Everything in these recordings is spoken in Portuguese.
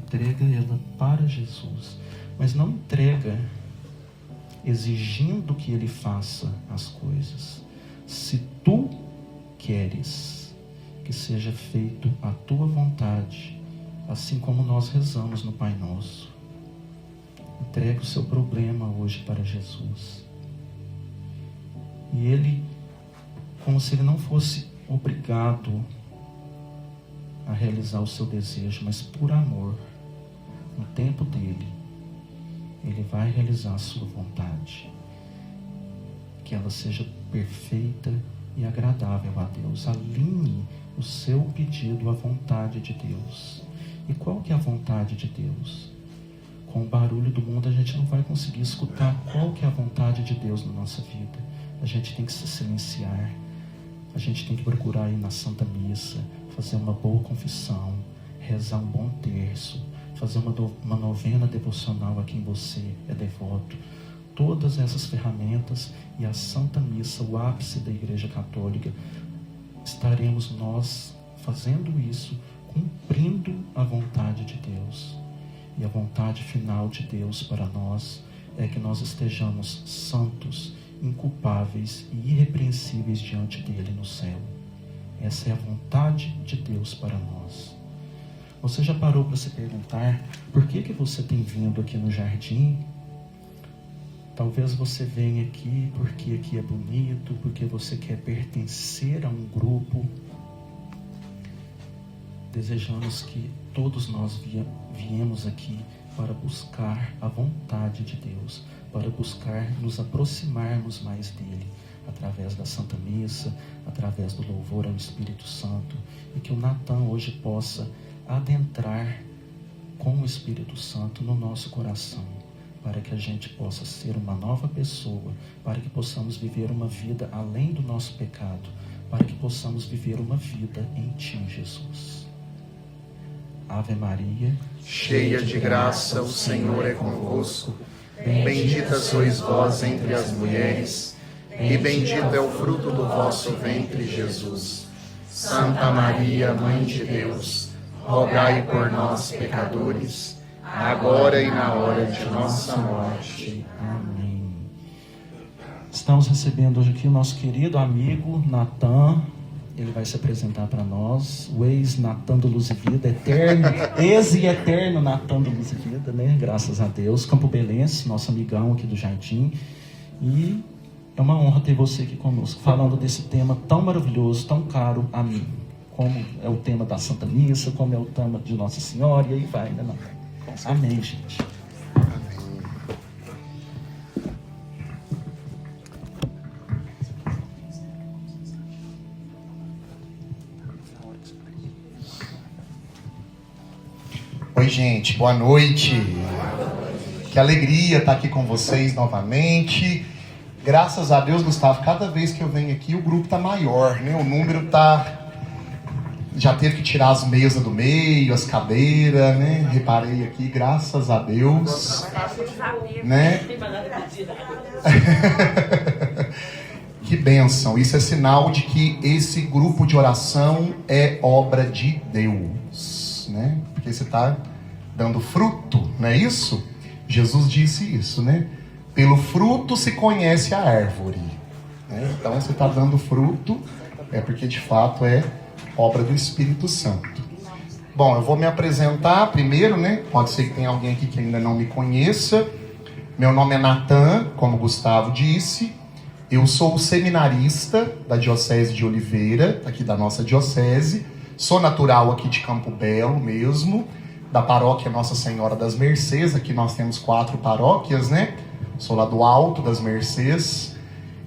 entrega ela para Jesus, mas não entrega exigindo que Ele faça as coisas. Se tu queres que seja feito a tua vontade, assim como nós rezamos no Pai Nosso, entregue o seu problema hoje para Jesus. E Ele, como se Ele não fosse obrigado a realizar o seu desejo, mas por amor, no tempo dele, Ele vai realizar a sua vontade. Que ela seja perfeita e agradável a Deus. Alinhe o seu pedido à vontade de Deus. E qual que é a vontade de Deus? Com o barulho do mundo a gente não vai conseguir escutar qual que é a vontade de Deus na nossa vida. A gente tem que se silenciar. A gente tem que procurar ir na Santa Missa, fazer uma boa confissão, rezar um bom terço, fazer uma novena devocional a quem você é devoto. Todas essas ferramentas e a Santa Missa, o ápice da Igreja Católica, estaremos nós fazendo isso, cumprindo a vontade de Deus. E a vontade final de Deus para nós é que nós estejamos santos, inculpáveis e irrepreensíveis diante dele no céu. Essa é a vontade de Deus para nós. Você já parou para se perguntar por que você tem vindo aqui no jardim? Talvez você venha aqui porque aqui é bonito, porque você quer pertencer a um grupo. Desejamos que todos nós viemos aqui para buscar a vontade de Deus, para buscar nos aproximarmos mais dele, através da Santa Missa, através do louvor ao Espírito Santo, e que o Natan hoje possa adentrar com o Espírito Santo no nosso coração, para que a gente possa ser uma nova pessoa, para que possamos viver uma vida além do nosso pecado, para que possamos viver uma vida em Ti, Jesus. Ave Maria, cheia de graça, o Senhor é convosco. Bendita sois vós entre as mulheres, e bendito é o fruto do vosso ventre, Jesus. Santa Maria, Mãe de Deus, rogai por nós, pecadores, agora e na hora de nossa morte. Amém. Estamos recebendo hoje aqui o nosso querido amigo Natan. Ele vai se apresentar para nós, o ex-Natan do Luz e Vida, eterno, ex e eterno Natan do Luz e Vida, né? Graças a Deus. Campo Belense, nosso amigão aqui do Jardim. E é uma honra ter você aqui conosco, falando desse tema tão maravilhoso, tão caro a mim. Como é o tema da Santa Missa, como é o tema de Nossa Senhora, e aí vai, né, Natan? Amém, gente. Oi, gente, boa noite. Que alegria estar aqui com vocês novamente. Graças a Deus, Gustavo, cada vez que eu venho aqui o grupo está maior, né? O número está... Já teve que tirar as mesas do meio, as cadeiras, né? Reparei aqui, graças a Deus. Né? Que bênção. Isso é sinal de que esse grupo de oração é obra de Deus, né? Porque você está dando fruto, não é isso? Jesus disse isso, né? Pelo fruto se conhece a árvore, né? Então você está dando fruto, é porque de fato é obra do Espírito Santo. Bom, eu vou me apresentar primeiro, né? Pode ser que tenha alguém aqui que ainda não me conheça. Meu nome é Natan, como o Gustavo disse. Eu sou o seminarista da Diocese de Oliveira, aqui da nossa diocese. Sou natural aqui de Campo Belo mesmo, da paróquia Nossa Senhora das Mercês. Aqui nós temos 4 paróquias, né? Sou lá do Alto das Mercês.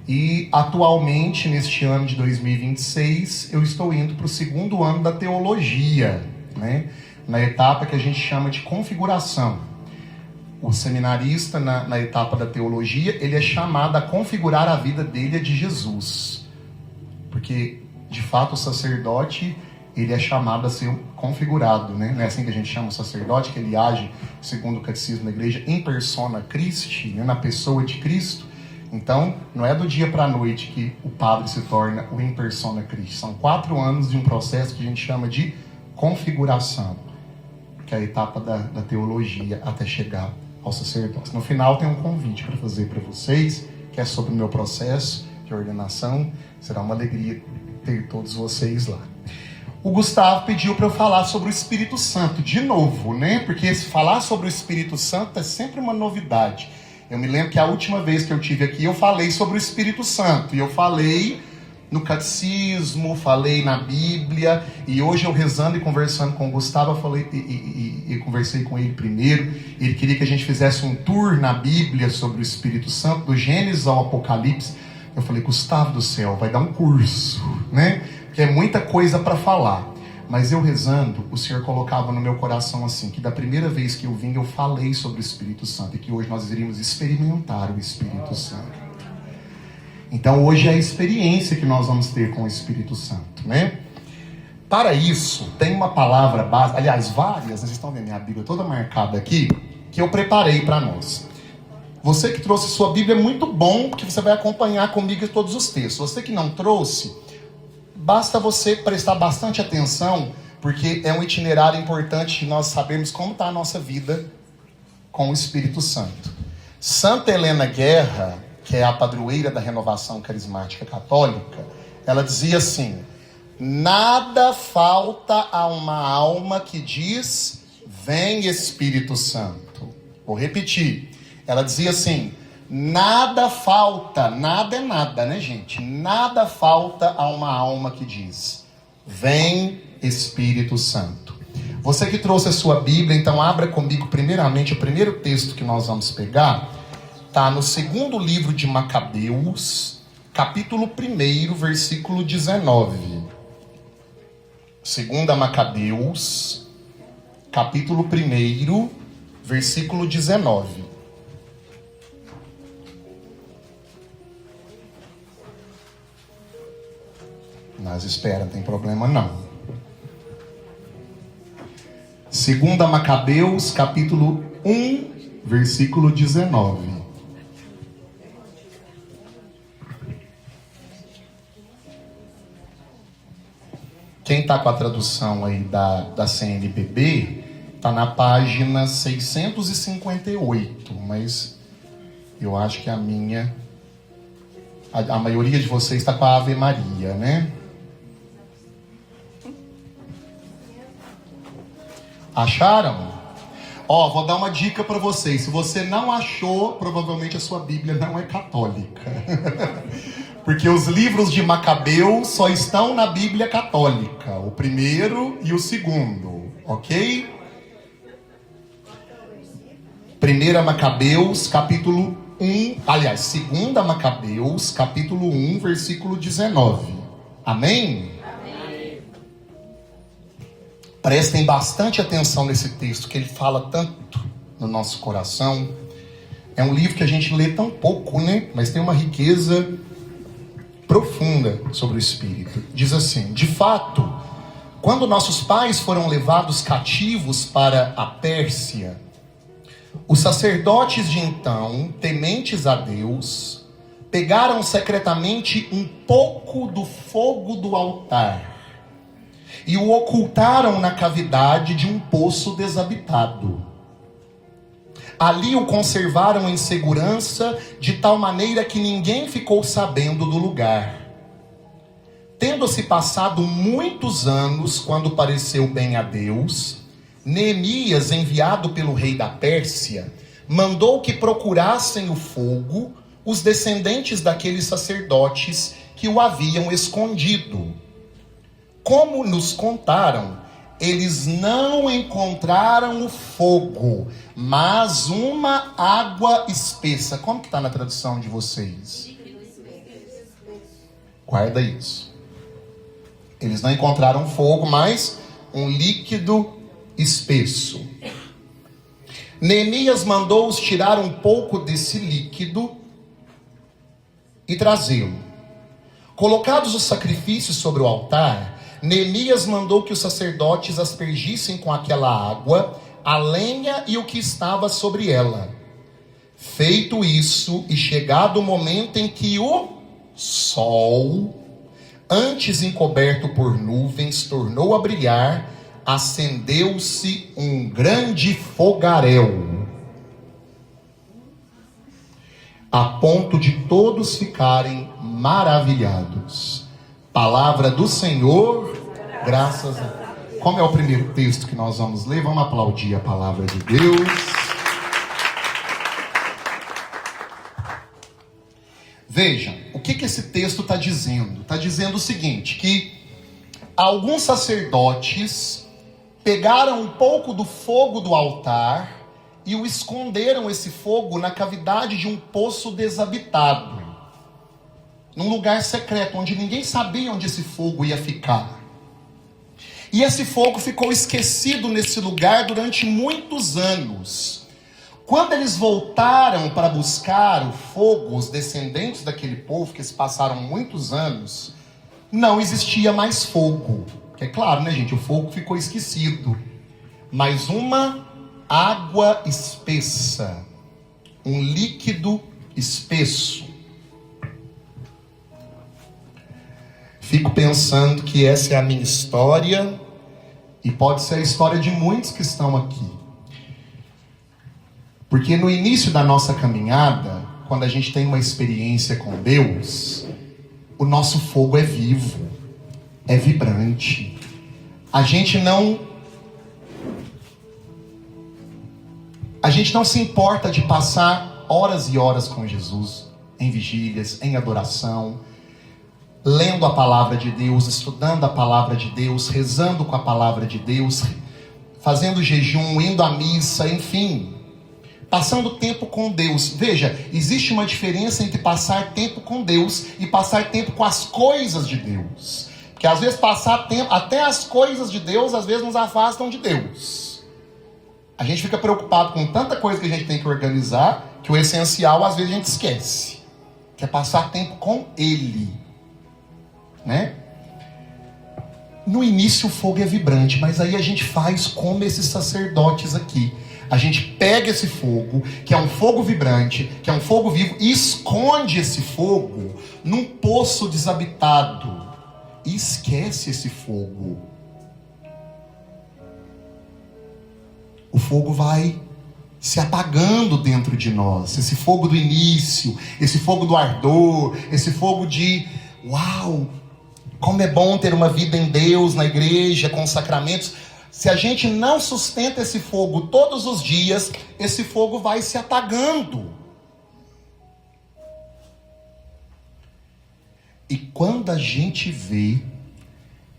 E atualmente, neste ano de 2026, eu estou indo para o 2º ano da teologia, né? Na etapa que a gente chama de configuração. O seminarista, na etapa da teologia, ele é chamado a configurar a vida dele de Jesus. Porque, de fato, o sacerdote, ele é chamado a ser configurado, né? Não é assim que a gente chama o sacerdote, que ele age, segundo o catecismo da igreja, em persona Christi, né? Na pessoa de Cristo. Então, não é do dia para a noite que o padre se torna o in persona Christi. São 4 anos de um processo que a gente chama de configuração. que é a etapa da teologia até chegar ao sacerdócio. No final tem um convite para fazer para vocês, que é sobre o meu processo de ordenação. Será uma alegria ter todos vocês lá. O Gustavo pediu para eu falar sobre o Espírito Santo, de novo, né? Porque falar sobre o Espírito Santo é sempre uma novidade. Eu me lembro que a última vez que eu tive aqui, eu falei sobre o Espírito Santo. E eu falei no catecismo, falei na Bíblia. E hoje eu rezando e conversando com o Gustavo, eu falei, e conversei com ele primeiro. Ele queria que a gente fizesse um tour na Bíblia sobre o Espírito Santo, do Gênesis ao Apocalipse. Eu falei, Gustavo do céu, vai dar um curso, né? Porque é muita coisa para falar. Mas eu rezando, o Senhor colocava no meu coração assim, que da primeira vez que eu vim, eu falei sobre o Espírito Santo, e que hoje nós iríamos experimentar o Espírito Santo. Então hoje é a experiência que nós vamos ter com o Espírito Santo, né? Para isso, tem uma palavra básica, aliás, várias, vocês estão vendo minha Bíblia toda marcada aqui, que eu preparei para nós. Você que trouxe sua Bíblia é muito bom, porque você vai acompanhar comigo todos os textos. Você que não trouxe, basta você prestar bastante atenção, porque é um itinerário importante de nós sabermos como está a nossa vida com o Espírito Santo. Santa Helena Guerra, que é a padroeira da renovação carismática católica, ela dizia assim: nada falta a uma alma que diz, vem Espírito Santo. Vou repetir. Ela dizia assim: nada falta, nada é nada, né, gente? Nada falta a uma alma que diz, vem Espírito Santo. Você que trouxe a sua Bíblia, então abra comigo primeiramente o primeiro texto que nós vamos pegar. Está no segundo livro de Macabeus, capítulo 1, versículo 19. Segunda Macabeus, capítulo 1, versículo 19. Mas espera, não tem problema não. Segunda Macabeus, capítulo 1, versículo 19. Quem está com a tradução aí da CNBB, está na página 658, mas eu acho que a minha, a maioria de vocês está com a Ave Maria, né? Acharam? Ó, vou dar uma dica para vocês. Se você não achou, provavelmente a sua Bíblia não é católica. Porque os livros de Macabeu só estão na Bíblia católica. O primeiro e o segundo. Ok? 1 Macabeus, capítulo 1. Aliás, 2 Macabeus, capítulo 1, versículo 19. Amém? Prestem bastante atenção nesse texto, que ele fala tanto no nosso coração. É um livro que a gente lê tão pouco, né? Mas tem uma riqueza profunda sobre o Espírito. Diz assim: de fato, quando nossos pais foram levados cativos para a Pérsia, os sacerdotes de então, tementes a Deus, pegaram secretamente um pouco do fogo do altar e o ocultaram na cavidade de um poço desabitado. Ali o conservaram em segurança, de tal maneira que ninguém ficou sabendo do lugar. Tendo-se passado muitos anos, quando pareceu bem a Deus, Neemias, enviado pelo rei da Pérsia, mandou que procurassem o fogo os descendentes daqueles sacerdotes que o haviam escondido. Como nos contaram, eles não encontraram o fogo, mas uma água espessa. Como que está na tradução de vocês? Guarda isso. Eles não encontraram fogo, mas um líquido espesso. Neemias mandou-os tirar um pouco desse líquido e trazê-lo. Colocados os sacrifícios sobre o altar, Neemias mandou que os sacerdotes aspergissem com aquela água a lenha e o que estava sobre ela. Feito isso, e chegado o momento em que o sol, antes encoberto por nuvens, tornou a brilhar, acendeu-se um grande fogaréu, a ponto de todos ficarem maravilhados. Palavra do Senhor, graças a Deus. Como é o primeiro texto que nós vamos ler, vamos aplaudir a palavra de Deus. Vejam, o que esse texto está dizendo? Está dizendo o seguinte, que alguns sacerdotes pegaram um pouco do fogo do altar e o esconderam, esse fogo, na cavidade de um poço desabitado, num lugar secreto, onde ninguém sabia onde esse fogo ia ficar. E esse fogo ficou esquecido nesse lugar durante muitos anos. Quando eles voltaram para buscar o fogo, os descendentes daquele povo, que se passaram muitos anos, não existia mais fogo. Porque é claro, né, gente? O fogo ficou esquecido. Mas uma água espessa, um líquido espesso. Fico pensando que essa é a minha história e pode ser a história de muitos que estão aqui. Porque no início da nossa caminhada, quando a gente tem uma experiência com Deus, o nosso fogo é vivo, é vibrante. A gente não se importa de passar horas e horas com Jesus, em vigílias, em adoração, lendo a palavra de Deus, estudando a palavra de Deus, rezando com a palavra de Deus, fazendo jejum, indo à missa, enfim, passando tempo com Deus. Veja, existe uma diferença entre passar tempo com Deus e passar tempo com as coisas de Deus. Porque às vezes passar tempo, até as coisas de Deus, às vezes nos afastam de Deus. A gente fica preocupado com tanta coisa que a gente tem que organizar, que o essencial às vezes a gente esquece, que é passar tempo com Ele, né? No início o fogo é vibrante, mas aí a gente faz como esses sacerdotes aqui. A gente pega esse fogo, que é um fogo vibrante, que é um fogo vivo, e esconde esse fogo num poço desabitado. E esquece esse fogo. O fogo vai se apagando dentro de nós. Esse fogo do início, esse fogo do ardor, esse fogo de uau, como é bom ter uma vida em Deus, na igreja, com os sacramentos. Se a gente não sustenta esse fogo todos os dias, esse fogo vai se apagando. E quando a gente vê,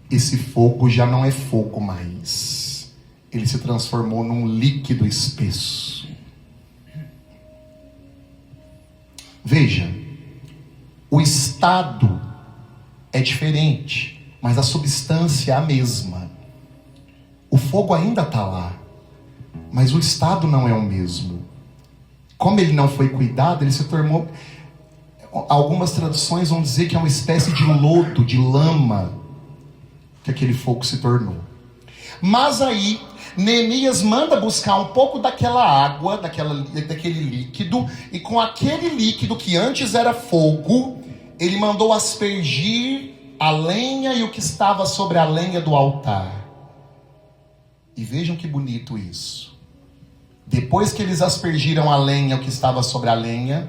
esse fogo já não é fogo mais. Ele se transformou num líquido espesso. Veja, o estado é diferente, mas a substância é a mesma. O fogo ainda está lá, mas o estado não é o mesmo. Como ele não foi cuidado, ele se tornou... Algumas traduções vão dizer que é uma espécie de lodo, de lama, que aquele fogo se tornou. Mas aí, Neemias manda buscar um pouco daquela água, daquele líquido, e com aquele líquido que antes era fogo, ele mandou aspergir a lenha e o que estava sobre a lenha do altar. E vejam que bonito isso. Depois que eles aspergiram a lenha, o que estava sobre a lenha,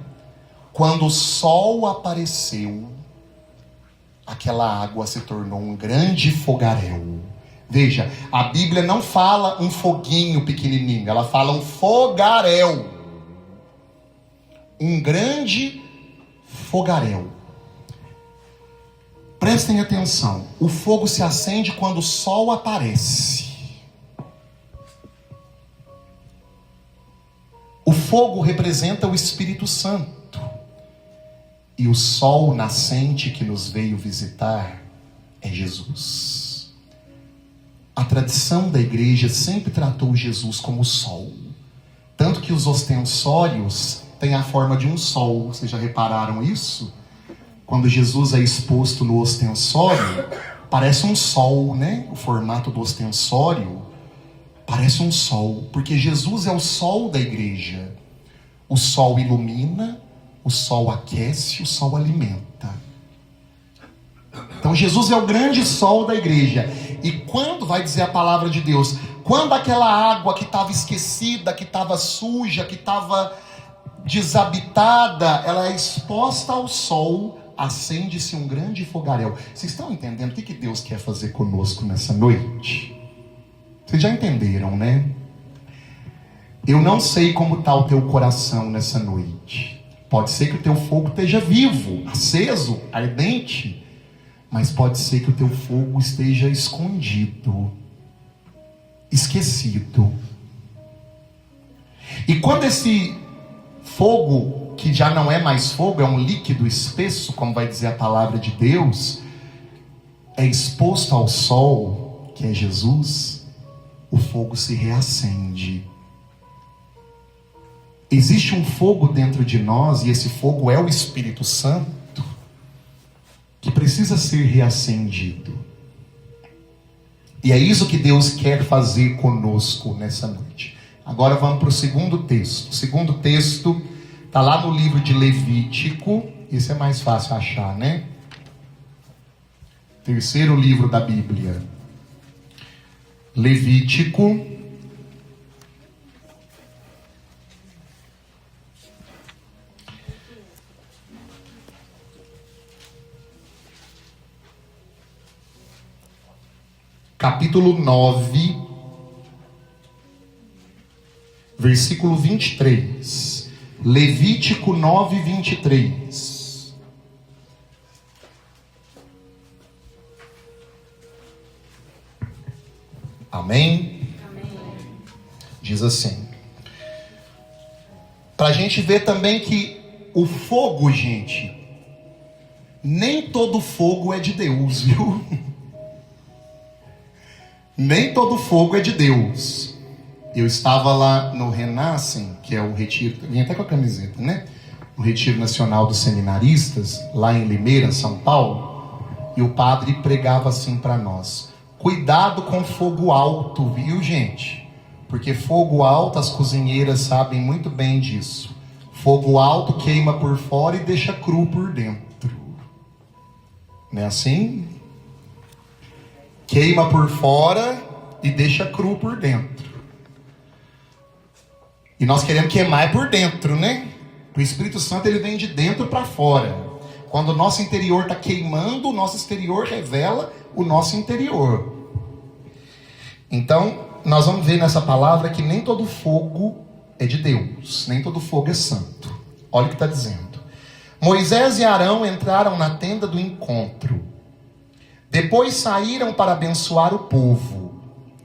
quando o sol apareceu, aquela água se tornou um grande fogaréu. Veja, a Bíblia não fala um foguinho pequenininho, ela fala um fogaréu. Um grande fogaréu. Prestem atenção, o fogo se acende quando o sol aparece. O fogo representa o Espírito Santo. E o sol nascente que nos veio visitar é Jesus. A tradição da igreja sempre tratou Jesus como o sol. Tanto que os ostensórios têm a forma de um sol. Vocês já repararam isso? Quando Jesus é exposto no ostensório, parece um sol, né? O formato do ostensório parece um sol, porque Jesus é o sol da igreja. O sol ilumina, o sol aquece, o sol alimenta. Então Jesus é o grande sol da igreja. E quando, vai dizer a palavra de Deus, quando aquela água que estava esquecida, que estava suja, que estava desabitada, ela é exposta ao sol, acende-se um grande fogaréu. Vocês estão entendendo o que Deus quer fazer conosco nessa noite? Vocês já entenderam, né? Eu não sei como está o teu coração nessa noite. Pode ser que o teu fogo esteja vivo, aceso, ardente, mas pode ser que o teu fogo esteja escondido, esquecido. E quando esse fogo, que já não é mais fogo, é um líquido espesso, como vai dizer a palavra de Deus, é exposto ao sol, que é Jesus, o fogo se reacende. Existe um fogo dentro de nós, e esse fogo é o Espírito Santo, que precisa ser reacendido. E é isso que Deus quer fazer conosco nessa noite. Agora vamos para o segundo texto. O segundo texto está lá no livro de Levítico. Isso é mais fácil achar, né? Terceiro livro da Bíblia. Levítico. Capítulo 9, versículo 23. Levítico 9, 23. Amém? Amém. Diz assim. Para a gente ver também que o fogo, gente, nem todo fogo é de Deus, viu? Nem todo fogo é de Deus. Eu estava lá no Renascem, que é o retiro, vim até com a camiseta, né? O Retiro Nacional dos Seminaristas, lá em Limeira, São Paulo. E o padre pregava assim para nós: cuidado com fogo alto, viu, gente? Porque fogo alto, as cozinheiras sabem muito bem disso. Fogo alto queima por fora e deixa cru por dentro. Não é assim? Queima por fora e deixa cru por dentro. E nós queremos queimar por dentro, né? O Espírito Santo, ele vem de dentro para fora. Quando o nosso interior está queimando, o nosso exterior revela o nosso interior. Então, nós vamos ver nessa palavra que nem todo fogo é de Deus, nem todo fogo é santo. Olha o que está dizendo. Moisés e Arão entraram na tenda do encontro. Depois saíram para abençoar o povo.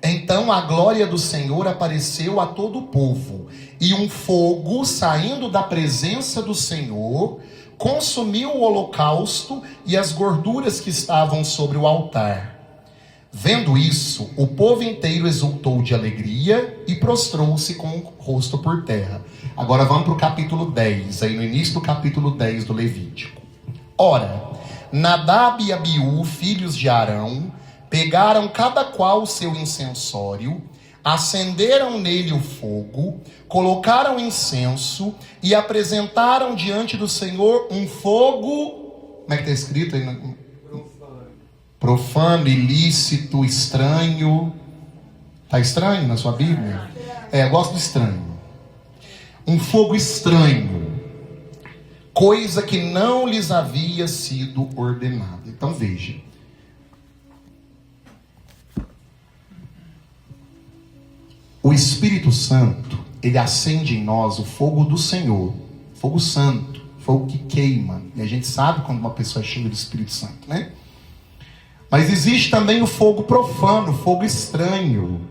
Então a glória do Senhor apareceu a todo o povo. E um fogo, saindo da presença do Senhor, consumiu o holocausto e as gorduras que estavam sobre o altar. Vendo isso, o povo inteiro exultou de alegria e prostrou-se com o rosto por terra. Agora vamos para o capítulo 10, aí no início do capítulo 10 do Levítico. Ora, Nadab e Abiú, filhos de Arão, pegaram cada qual o seu incensório, acenderam nele o fogo, colocaram incenso e apresentaram diante do Senhor um fogo, como é que está escrito aí? Profano, ilícito, estranho. Está estranho na sua Bíblia? Eu gosto do estranho. Um fogo estranho, coisa que não lhes havia sido ordenada. Então veja. O Espírito Santo, ele acende em nós o fogo do Senhor. Fogo santo, fogo que queima. E a gente sabe quando uma pessoa é cheia do Espírito Santo, né? Mas existe também o fogo profano, o fogo estranho,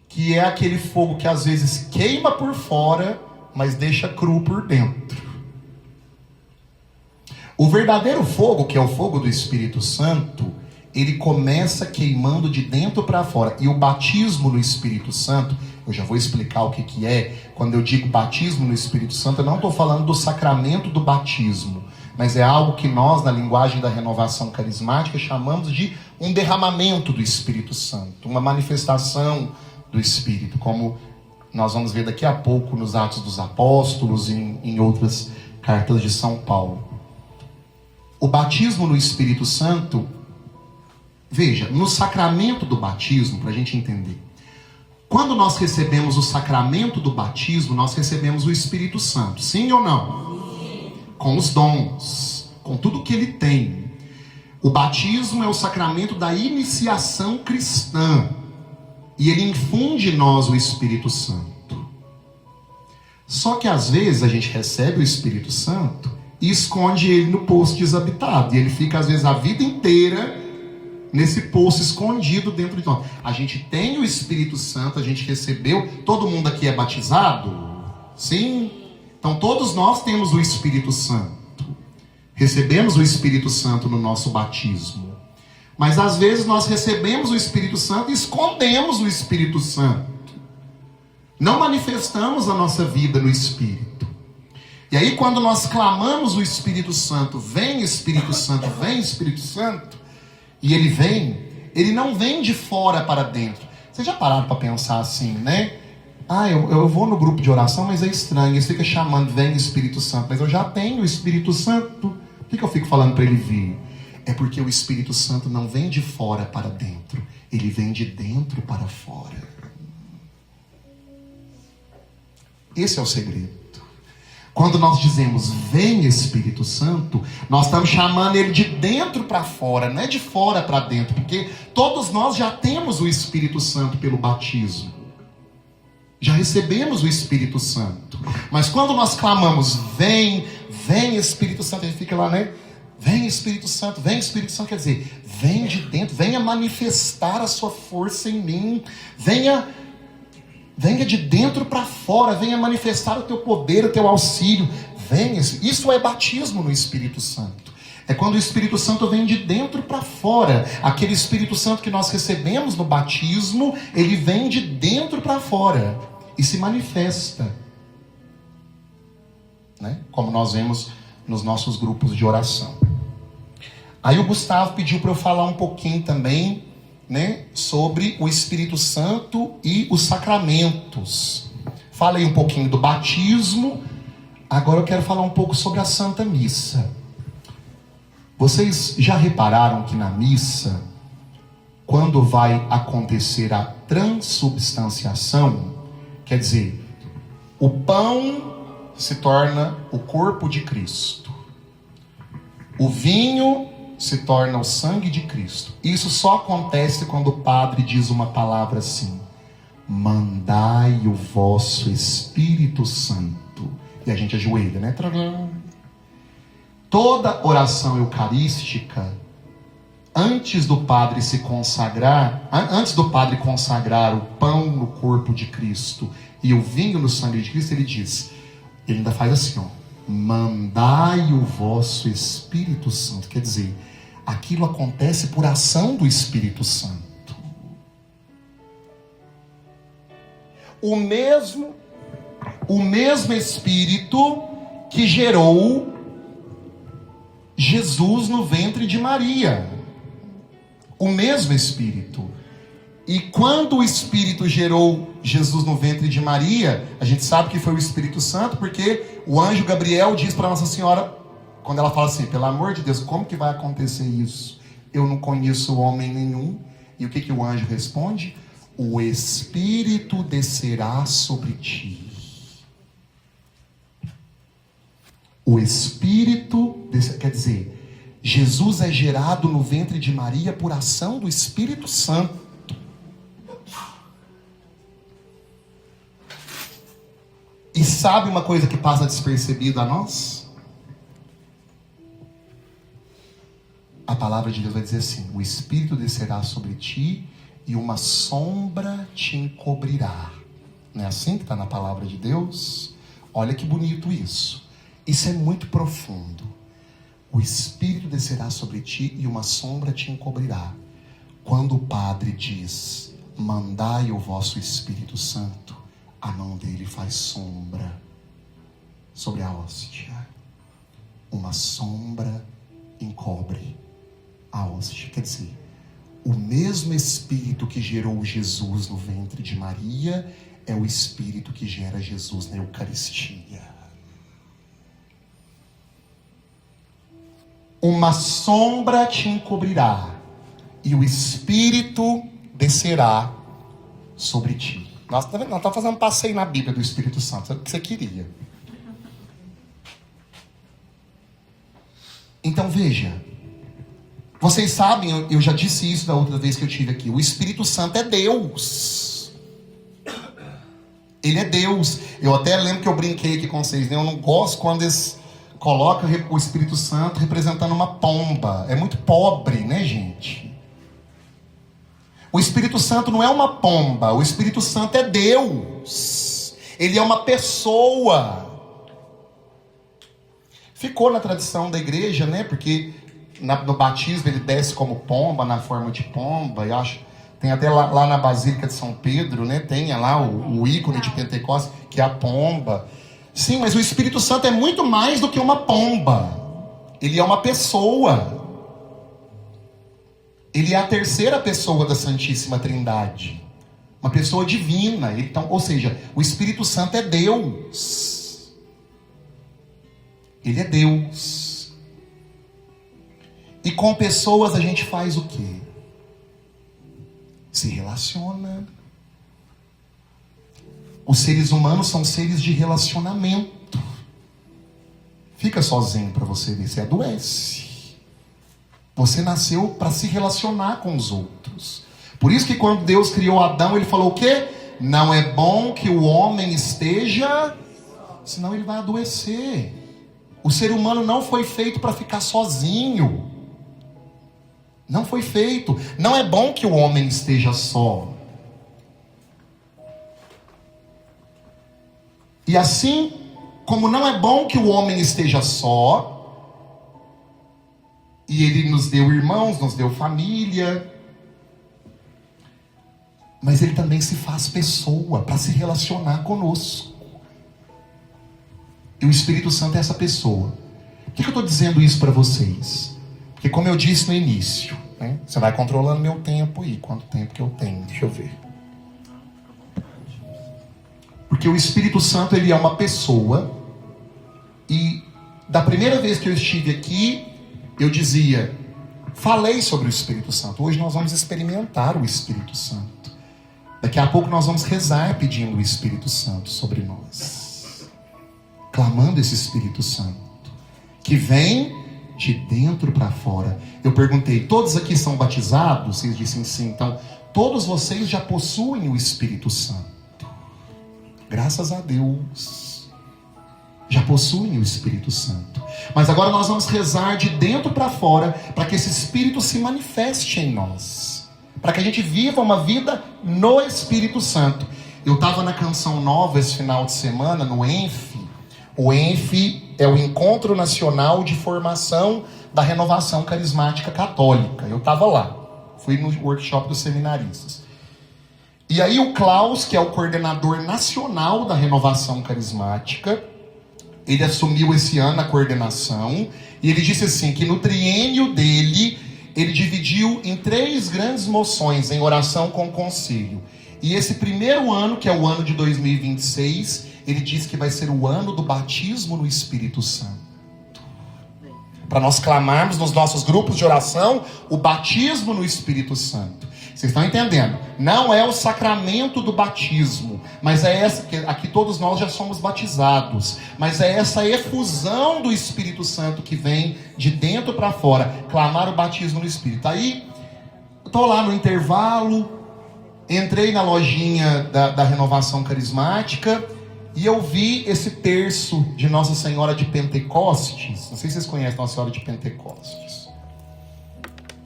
que é aquele fogo que às vezes queima por fora, mas deixa cru por dentro. O verdadeiro fogo, que é o fogo do Espírito Santo, ele começa queimando de dentro para fora. E o batismo no Espírito Santo, eu já vou explicar o que é. Quando eu digo batismo no Espírito Santo, eu não estou falando do sacramento do batismo, mas é algo que nós, na linguagem da renovação carismática, chamamos de um derramamento do Espírito Santo, uma manifestação do Espírito, como nós vamos ver daqui a pouco nos Atos dos Apóstolos e em outras cartas de São Paulo. O batismo no Espírito Santo Veja, no sacramento do batismo, para a gente entender, quando nós recebemos o sacramento do batismo, nós recebemos o Espírito Santo, sim ou não? Sim. Com os dons, com tudo que ele tem. O batismo é o sacramento da iniciação cristã, e ele infunde em nós o Espírito Santo. Só que às vezes a gente recebe o Espírito Santo e esconde ele no poço desabitado, e ele fica às vezes a vida inteira nesse poço escondido dentro de nós. A gente tem o Espírito Santo, a gente recebeu. Todo mundo aqui é batizado? Sim? Então todos nós temos o Espírito Santo. Recebemos o Espírito Santo no nosso batismo. Mas às vezes nós recebemos o Espírito Santo e escondemos o Espírito Santo. Não manifestamos a nossa vida no Espírito. E aí quando nós clamamos o Espírito Santo, vem Espírito Santo, vem Espírito Santo, e ele vem, ele não vem de fora para dentro. Vocês já pararam para pensar assim, né? Eu vou no grupo de oração, mas é estranho. Eles ficam chamando, vem Espírito Santo. Mas eu já tenho o Espírito Santo. Por que eu fico falando para ele vir? É porque o Espírito Santo não vem de fora para dentro. Ele vem de dentro para fora. Esse é o segredo. Quando nós dizemos, vem Espírito Santo, nós estamos chamando ele de dentro para fora, não é de fora para dentro, porque todos nós já temos o Espírito Santo pelo batismo. Já recebemos o Espírito Santo. Mas quando nós clamamos, vem Espírito Santo, a gente fica lá, né? Vem Espírito Santo, quer dizer, vem de dentro, venha manifestar a sua força em mim, venha de dentro para fora, venha manifestar o teu poder, o teu auxílio. Venha. Isso é batismo no Espírito Santo. É quando o Espírito Santo vem de dentro para fora. Aquele Espírito Santo que nós recebemos no batismo, ele vem de dentro para fora e se manifesta, né? Como nós vemos nos nossos grupos de oração. Aí o Gustavo pediu para eu falar um pouquinho também, né, sobre o Espírito Santo e os sacramentos. Falei um pouquinho do batismo. Agora eu quero falar um pouco sobre a Santa Missa. Vocês já repararam que na missa, quando vai acontecer a transubstanciação, quer dizer, o pão se torna o corpo de Cristo, o vinho se torna o sangue de Cristo. Isso só acontece quando o padre diz uma palavra assim: mandai o vosso Espírito Santo. E a gente ajoelha, né? Toda oração eucarística, antes do padre se consagrar, antes do padre consagrar o pão no corpo de Cristo e o vinho no sangue de Cristo, ele diz, ele ainda faz assim, ó: mandai o vosso Espírito Santo. Quer dizer, aquilo acontece por ação do Espírito Santo. O mesmo Espírito que gerou Jesus no ventre de Maria. O mesmo Espírito. E quando o Espírito gerou Jesus no ventre de Maria, a gente sabe que foi o Espírito Santo, porque o anjo Gabriel diz para Nossa Senhora, quando ela fala assim, pelo amor de Deus, como que vai acontecer isso? Eu não conheço homem nenhum. E o que o anjo responde? O Espírito descerá sobre ti. O Espírito, quer dizer, Jesus é gerado no ventre de Maria por ação do Espírito Santo. E sabe uma coisa que passa despercebida a nós? A palavra de Deus vai dizer assim: o Espírito descerá sobre ti e uma sombra te encobrirá. Não é assim que está na palavra de Deus? Olha que bonito isso. Isso é muito profundo. O Espírito descerá sobre ti e uma sombra te encobrirá. Quando o Padre diz, mandai o vosso Espírito Santo, a mão dele faz sombra sobre a hóstia. Uma sombra encobre a hóstia. Quer dizer, o mesmo Espírito que gerou Jesus no ventre de Maria é o Espírito que gera Jesus na Eucaristia. Uma sombra te encobrirá. e o Espírito descerá sobre ti. Nós estamos fazendo um passeio na Bíblia do Espírito Santo. Sabe o que você queria? Então veja. Vocês sabem, eu já disse isso da outra vez que eu estive aqui. O Espírito Santo é Deus. Ele é Deus. Eu até lembro que eu brinquei aqui com vocês, né? Eu não gosto quando eles colocam o Espírito Santo representando uma pomba. É muito pobre, né, gente? O Espírito Santo não é uma pomba. O Espírito Santo é Deus. Ele é uma pessoa. Ficou na tradição da igreja, né? Porque no batismo ele desce como pomba, na forma de pomba. Eu acho, tem até lá na Basílica de São Pedro, né? Tem lá o ícone de Pentecostes, que é a pomba. Sim, mas o Espírito Santo é muito mais do que uma pomba. Ele é uma pessoa. Ele é a terceira pessoa da Santíssima Trindade. Uma pessoa divina. Então, ou seja, o Espírito Santo é Deus. Ele é Deus. E com pessoas a gente faz o quê? Se relaciona. Os seres humanos são seres de relacionamento. Fica sozinho para você ver, você adoece. Você nasceu para se relacionar com os outros. Por isso que quando Deus criou Adão, ele falou o quê? Não é bom que o homem esteja, senão ele vai adoecer. O ser humano não foi feito para ficar sozinho. Não foi feito. Não é bom que o homem esteja só. E assim, como não é bom que o homem esteja só, e ele nos deu irmãos, nos deu família, mas ele também se faz pessoa para se relacionar conosco. E o Espírito Santo é essa pessoa. Por que eu estou dizendo isso para vocês? Porque como eu disse no início, né, você vai controlando meu tempo aí, quanto tempo que eu tenho, deixa eu ver. Porque o Espírito Santo, ele é uma pessoa, e da primeira vez que eu estive aqui, eu dizia, falei sobre o Espírito Santo. Hoje nós vamos experimentar o Espírito Santo. Daqui a pouco nós vamos rezar pedindo o Espírito Santo sobre nós. Clamando esse Espírito Santo. Que vem de dentro para fora. Eu perguntei, todos aqui são batizados? Vocês disseram sim. Então, todos vocês já possuem o Espírito Santo. Graças a Deus. Já possuem o Espírito Santo. Mas agora nós vamos rezar de dentro para fora, para que esse Espírito se manifeste em nós. Para que a gente viva uma vida no Espírito Santo. Eu estava na Canção Nova esse final de semana, no ENF. O ENF é o Encontro Nacional de Formação da Renovação Carismática Católica. Eu estava lá. Fui no workshop dos seminaristas. E aí o Klaus, que é o coordenador nacional da Renovação Carismática, ele assumiu esse ano a coordenação, e ele disse assim, que no triênio dele, ele dividiu em 3 grandes moções, em oração com conselho. E esse primeiro ano, que é o ano de 2026, ele disse que vai ser o ano do batismo no Espírito Santo. Para nós clamarmos nos nossos grupos de oração, o batismo no Espírito Santo. Vocês estão entendendo? Não é o sacramento do batismo, mas é essa, que aqui todos nós já somos batizados, mas é essa efusão do Espírito Santo que vem de dentro para fora, clamar o batismo no Espírito. Aí, estou lá no intervalo, entrei na lojinha da Renovação Carismática e eu vi esse terço de Nossa Senhora de Pentecostes. Não sei se vocês conhecem Nossa Senhora de Pentecostes,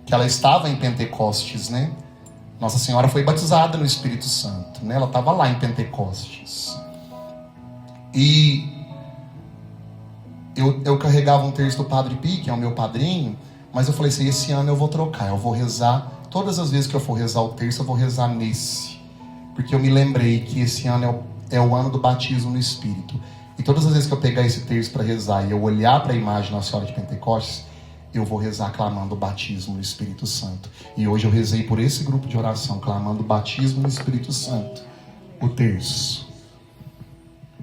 que ela estava em Pentecostes, né? Nossa Senhora foi batizada no Espírito Santo, né? Ela estava lá em Pentecostes. E eu carregava um terço do Padre Pi, que é o meu padrinho, mas eu falei assim, esse ano eu vou trocar, eu vou rezar, todas as vezes que eu for rezar o terço, eu vou rezar nesse. Porque eu me lembrei que esse ano é o ano do batismo no Espírito. E todas as vezes que eu pegar esse terço para rezar e eu olhar para a imagem da Nossa Senhora de Pentecostes, eu vou rezar clamando o batismo no Espírito Santo. E hoje eu rezei por esse grupo de oração, clamando o batismo no Espírito Santo. O terço.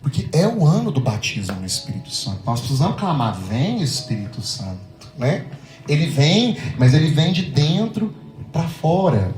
Porque é o ano do batismo no Espírito Santo. Nós precisamos clamar, vem Espírito Santo, né? Ele vem, mas ele vem de dentro para fora.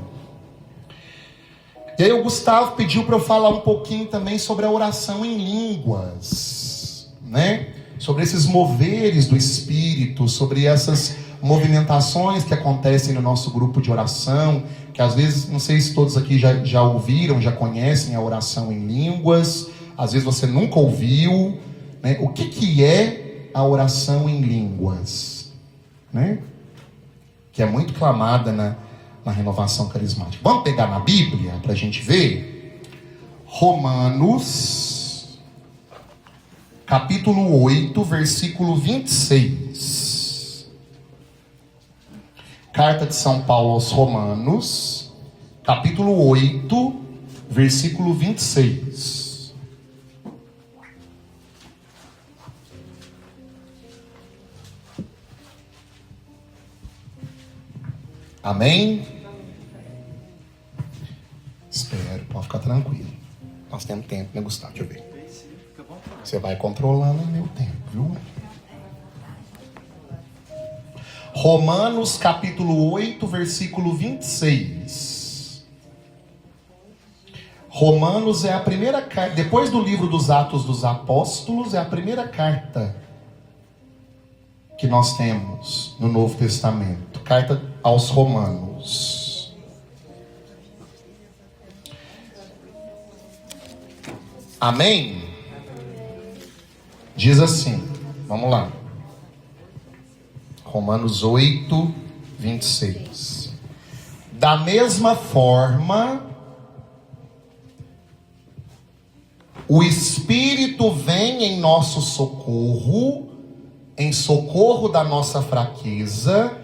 E aí o Gustavo pediu para eu falar um pouquinho também sobre a oração em línguas, né? Sobre esses moveres do Espírito, sobre essas movimentações que acontecem no nosso grupo de oração, que às vezes, não sei se todos aqui já ouviram, já conhecem a oração em línguas, às vezes você nunca ouviu, né? O que é a oração em línguas, né? Que é muito clamada na renovação carismática. Vamos pegar na Bíblia para a gente ver? Romanos, capítulo 8, versículo 26. Carta de São Paulo aos Romanos, capítulo 8, versículo 26. Amém? Espero, pode ficar tranquilo. Nós temos tempo, né, Gustavo? Deixa eu ver. Você vai controlando o meu tempo, viu? Romanos capítulo 8, versículo 26. Romanos é a primeira carta, depois do livro dos Atos dos Apóstolos, é a primeira carta que nós temos no Novo Testamento. Carta aos Romanos. Amém? Diz assim, vamos lá. Romanos 8, 26. Da mesma forma, o Espírito vem em nosso socorro, em socorro da nossa fraqueza,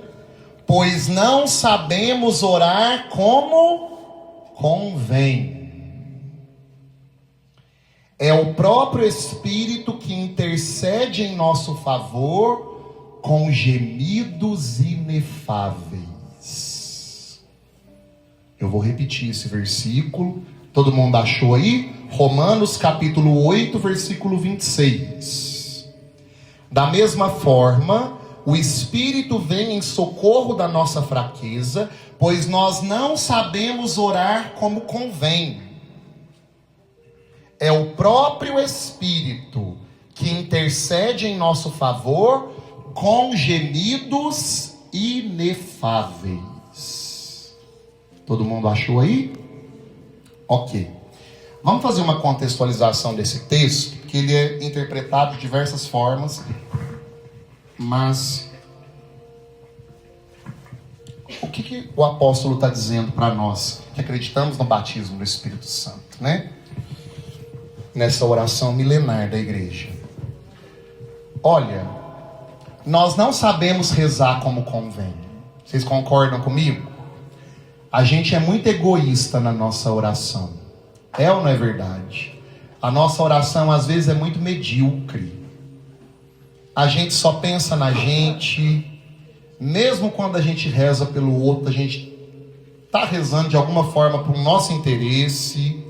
pois não sabemos orar como convém. É o próprio Espírito que intercede em nosso favor com gemidos inefáveis. Eu vou repetir esse versículo. Todo mundo achou aí? Romanos capítulo 8, versículo 26. Da mesma forma, o Espírito vem em socorro da nossa fraqueza, pois nós não sabemos orar como convém. É o próprio Espírito que intercede em nosso favor com gemidos inefáveis. Todo mundo achou aí? Ok. Vamos fazer uma contextualização desse texto, que ele é interpretado de diversas formas, mas o que o apóstolo está dizendo para nós que acreditamos no batismo do Espírito Santo, né? Nessa oração milenar da igreja. Olha, nós não sabemos rezar como convém. Vocês concordam comigo? A gente é muito egoísta na nossa oração. É ou não é verdade? A nossa oração às vezes é muito medíocre. A gente só pensa na gente. Mesmo quando a gente reza pelo outro, a gente está rezando de alguma forma para o nosso interesse.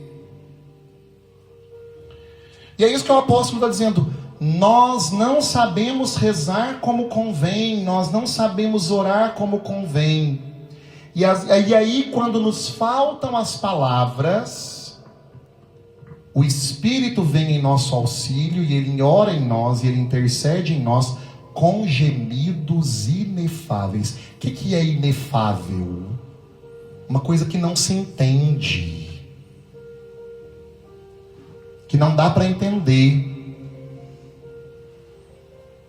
E é isso que o apóstolo está dizendo. Nós não sabemos rezar como convém. Nós não sabemos orar como convém. E aí, quando nos faltam as palavras, o Espírito vem em nosso auxílio e Ele ora em nós e Ele intercede em nós com gemidos inefáveis. O que é inefável? Uma coisa que não se entende. Que não dá para entender.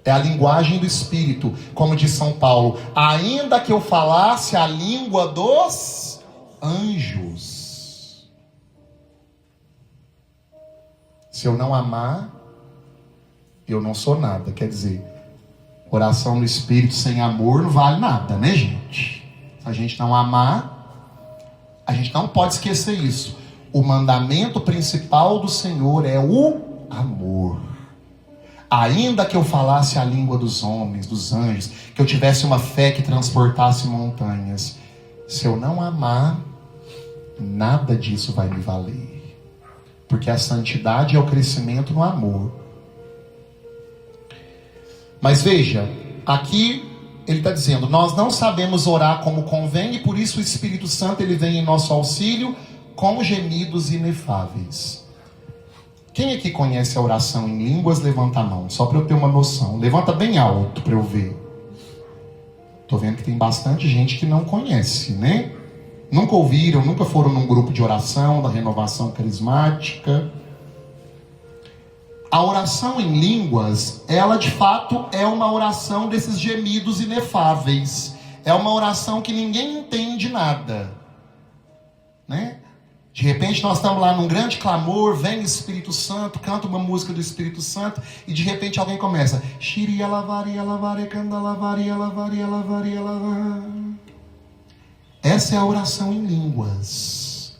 É a linguagem do Espírito, como diz São Paulo. Ainda que eu falasse a língua dos anjos, se eu não amar, eu não sou nada. Quer dizer, oração no Espírito sem amor não vale nada, né, gente? Se a gente não amar, a gente não pode esquecer isso. O mandamento principal do Senhor é o amor. Ainda que eu falasse a língua dos homens, dos anjos, que eu tivesse uma fé que transportasse montanhas, se eu não amar, nada disso vai me valer. Porque a santidade é o crescimento no amor. Mas veja, aqui ele está dizendo: nós não sabemos orar como convém, e por isso o Espírito Santo ele vem em nosso auxílio com gemidos inefáveis. Quem aqui conhece a oração em línguas? Levanta a mão, só para eu ter uma noção. Levanta bem alto para eu ver. Estou vendo que tem bastante gente que não conhece, né? Nunca ouviram, nunca foram num grupo de oração da renovação carismática. A oração em línguas, ela de fato é uma oração desses gemidos inefáveis. É uma oração que ninguém entende nada, né? De repente nós estamos lá num grande clamor, vem o Espírito Santo, canta uma música do Espírito Santo, e de repente alguém começa: Xiria lavaria lavare canda lavaria lavaria lavaria lavar. Essa é a oração em línguas.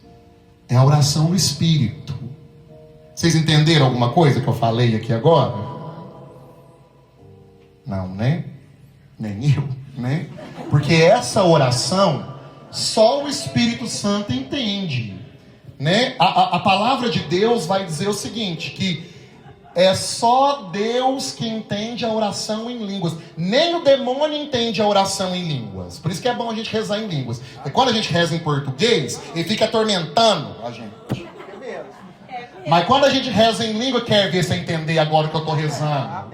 É a oração no Espírito. Vocês entenderam alguma coisa que eu falei aqui agora? Não, né? Nem eu, né? Porque essa oração só o Espírito Santo entende, né? A palavra de Deus vai dizer o seguinte, que é só Deus que entende a oração em línguas. Nem o demônio entende a oração em línguas. Por isso que é bom a gente rezar em línguas. E quando a gente reza em português, ele fica atormentando a gente. Mas quando a gente reza em língua, quer ver se entender agora que eu estou rezando.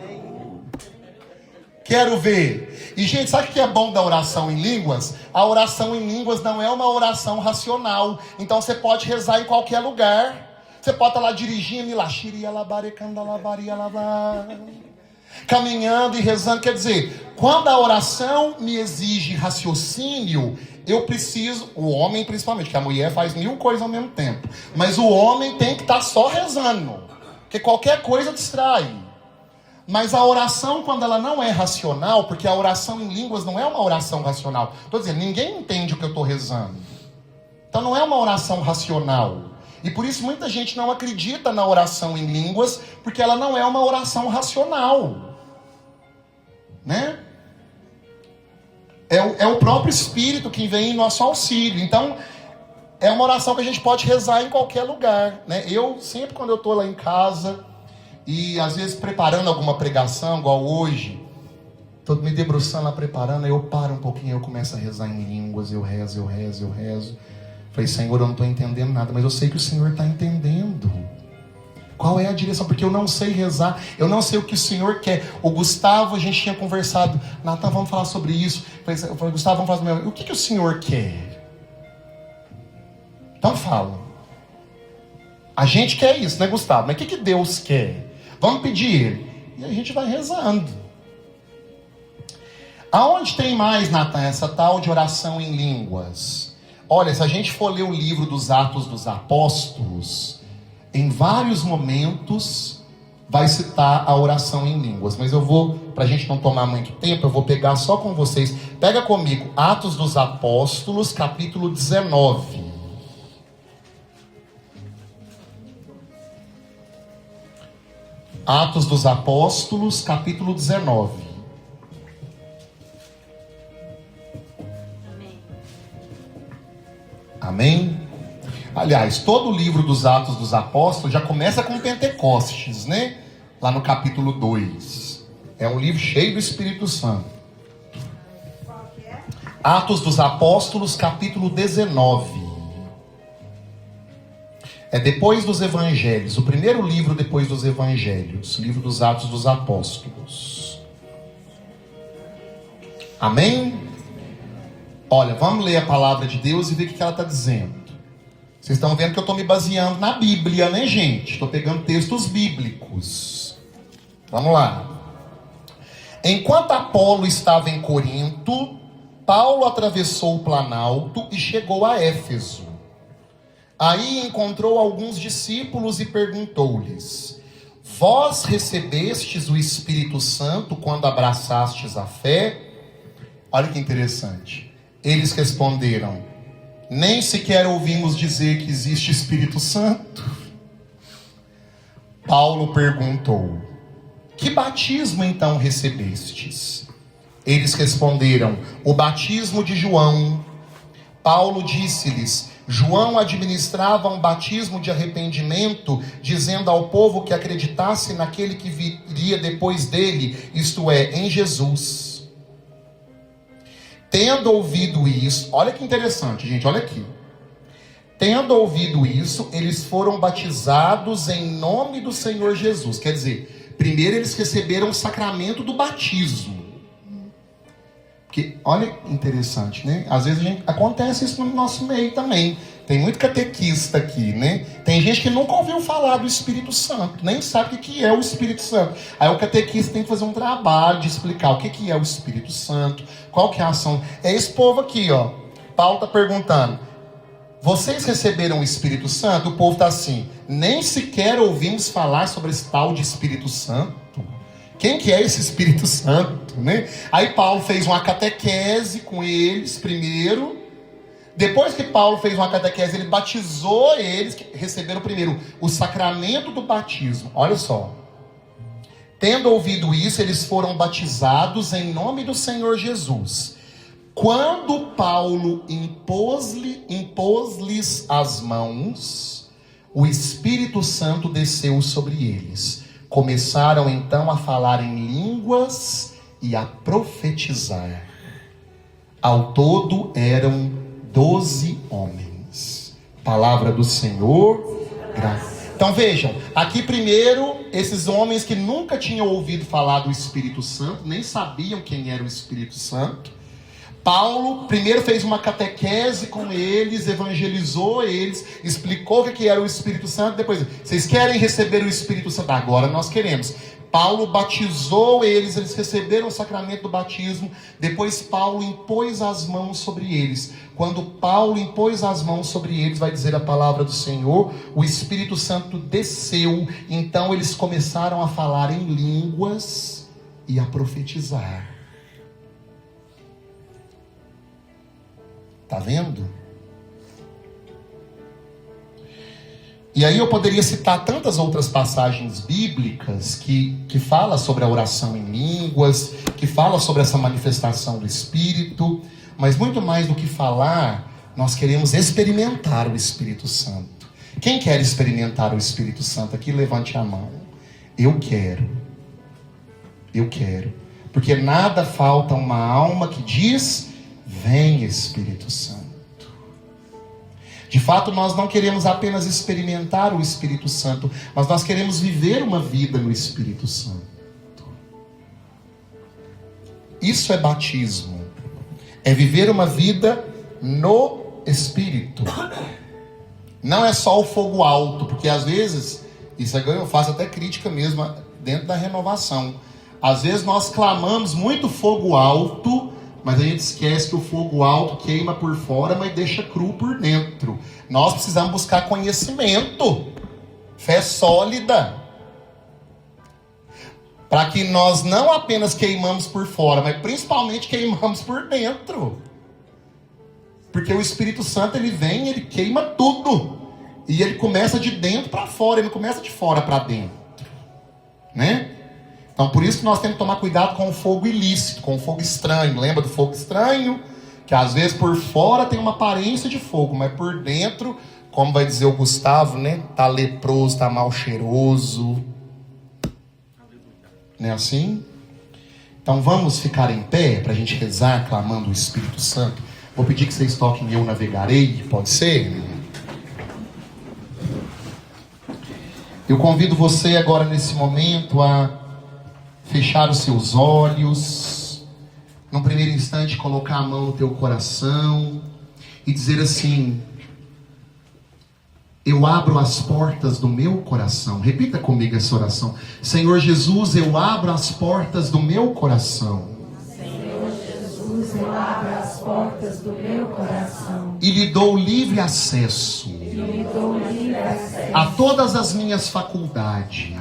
Quero ver. E gente, sabe o que é bom da oração em línguas? A oração em línguas não é uma oração racional. Então você pode rezar em qualquer lugar. Você pode estar lá dirigindo e lá, caminhando e rezando. Quer dizer, quando a oração me exige raciocínio, eu preciso, o homem principalmente, que a mulher faz 1000 coisas ao mesmo tempo, mas o homem tem que estar só rezando, porque qualquer coisa distrai. Mas a oração, quando ela não é racional, porque a oração em línguas não é uma oração racional. Estou dizendo, ninguém entende o que eu estou rezando. Então não é uma oração racional. E por isso muita gente não acredita na oração em línguas, porque ela não é uma oração racional, né? É o próprio Espírito que vem em nosso auxílio. Então é uma oração que a gente pode rezar em qualquer lugar, né? Eu sempre, quando eu estou lá em casa e às vezes preparando alguma pregação, igual hoje, estou me debruçando lá preparando, aí eu paro um pouquinho, eu começo a rezar em línguas, eu rezo. Falei: Senhor, eu não estou entendendo nada, mas eu sei que o Senhor está entendendo. Qual é a direção? Porque eu não sei rezar, eu não sei o que o Senhor quer. O Gustavo, a gente tinha conversado: Natan, vamos falar sobre isso. Eu falei: Gustavo, vamos falar sobre isso. O que o Senhor quer? Então fala. A gente quer isso, né, Gustavo? Mas o que Deus quer? Vamos pedir Ele. E a gente vai rezando. Aonde tem mais, Natan, essa tal de oração em línguas? Olha, se a gente for ler o livro dos Atos dos Apóstolos, em vários momentos vai citar a oração em línguas. Mas eu vou, para a gente não tomar muito tempo, eu vou pegar só com vocês. Pega comigo, Atos dos Apóstolos, capítulo 19. Atos dos Apóstolos, capítulo 19. Amém? Aliás, todo o livro dos Atos dos Apóstolos já começa com Pentecostes, né? Lá no capítulo 2. É um livro cheio do Espírito Santo. Atos dos Apóstolos, capítulo 19. É depois dos Evangelhos. O primeiro livro depois dos Evangelhos. Livro dos Atos dos Apóstolos. Amém? Olha, vamos ler a palavra de Deus e ver o que ela está dizendo. Vocês estão vendo que eu estou me baseando na Bíblia, né, gente? Estou pegando textos bíblicos. Vamos lá. Enquanto Apolo estava em Corinto, Paulo atravessou o Planalto e chegou a Éfeso. Aí encontrou alguns discípulos e perguntou-lhes: Vós recebestes o Espírito Santo quando abraçastes a fé? Olha que interessante. Eles responderam: Nem sequer ouvimos dizer que existe Espírito Santo. Paulo perguntou: Que batismo então recebestes? Eles responderam: O batismo de João. Paulo disse-lhes: João administrava um batismo de arrependimento, dizendo ao povo que acreditasse naquele que viria depois dele, isto é, em Jesus. Tendo ouvido isso, olha que interessante, gente, olha aqui. Tendo ouvido isso, eles foram batizados em nome do Senhor Jesus. Quer dizer, primeiro eles receberam o sacramento do batismo. Porque, olha que interessante, né? Às vezes acontece isso no nosso meio também. Tem muito catequista aqui, né? Tem gente que nunca ouviu falar do Espírito Santo, nem sabe o que é o Espírito Santo. Aí o catequista tem que fazer um trabalho de explicar o que é o Espírito Santo, qual que é a ação. É esse povo aqui, ó. Paulo está perguntando: vocês receberam o Espírito Santo? O povo está assim: nem sequer ouvimos falar sobre esse tal de Espírito Santo. Quem que é esse Espírito Santo, né? Aí Paulo fez uma catequese com eles primeiro. Depois que Paulo fez uma catequese, ele batizou eles, que receberam primeiro o sacramento do batismo. Olha só. Tendo ouvido isso, eles foram batizados em nome do Senhor Jesus. Quando Paulo impôs-lhes as mãos, o Espírito Santo desceu sobre eles. Começaram então a falar em línguas e a profetizar. Ao todo eram 12 homens. Palavra do Senhor. Então vejam, aqui primeiro, esses homens que nunca tinham ouvido falar do Espírito Santo, nem sabiam quem era o Espírito Santo. Paulo primeiro fez uma catequese com eles, evangelizou eles, explicou o que era o Espírito Santo. Depois, vocês querem receber o Espírito Santo? Agora nós queremos. Paulo batizou eles receberam o sacramento do batismo. Depois Paulo impôs as mãos sobre eles. Quando Paulo impôs as mãos sobre eles, vai dizer a palavra do Senhor, o Espírito Santo desceu. Então eles começaram a falar em línguas e a profetizar. Tá vendo? E aí eu poderia citar tantas outras passagens bíblicas que fala sobre a oração em línguas, que fala sobre essa manifestação do Espírito, mas muito mais do que falar, nós queremos experimentar o Espírito Santo. Quem quer experimentar o Espírito Santo aqui, levante a mão. Eu quero. Eu quero. Porque nada falta uma alma que diz: vem, Espírito Santo. De fato, nós não queremos apenas experimentar o Espírito Santo, mas nós queremos viver uma vida no Espírito Santo. Isso é batismo. É viver uma vida no Espírito. Não é só o fogo alto, porque às vezes, isso eu faço até crítica mesmo dentro da renovação. Às vezes nós clamamos muito fogo alto, mas a gente esquece que o fogo alto queima por fora, mas deixa cru por dentro. Nós precisamos buscar conhecimento, fé sólida, para que nós não apenas queimamos por fora, mas principalmente queimamos por dentro. Porque o Espírito Santo, ele vem, ele queima tudo. E ele começa de dentro para fora, ele não começa de fora para dentro, né? Então por isso que nós temos que tomar cuidado com o fogo ilícito, com o fogo estranho. Lembra do fogo estranho? Que às vezes por fora tem uma aparência de fogo, mas por dentro, como vai dizer o Gustavo, né? Tá leproso, tá mal cheiroso. Não é assim? Então vamos ficar em pé para a gente rezar, clamando o Espírito Santo. Vou pedir que vocês toquem Eu Navegarei, pode ser? Eu convido você agora nesse momento a fechar os seus olhos, num primeiro instante colocar a mão no teu coração e dizer assim: eu abro as portas do meu coração. Repita comigo essa oração. Senhor Jesus, eu abro as portas do meu coração. Senhor Jesus, eu abro as portas do meu coração. E lhe dou livre acesso. A todas as minhas faculdades.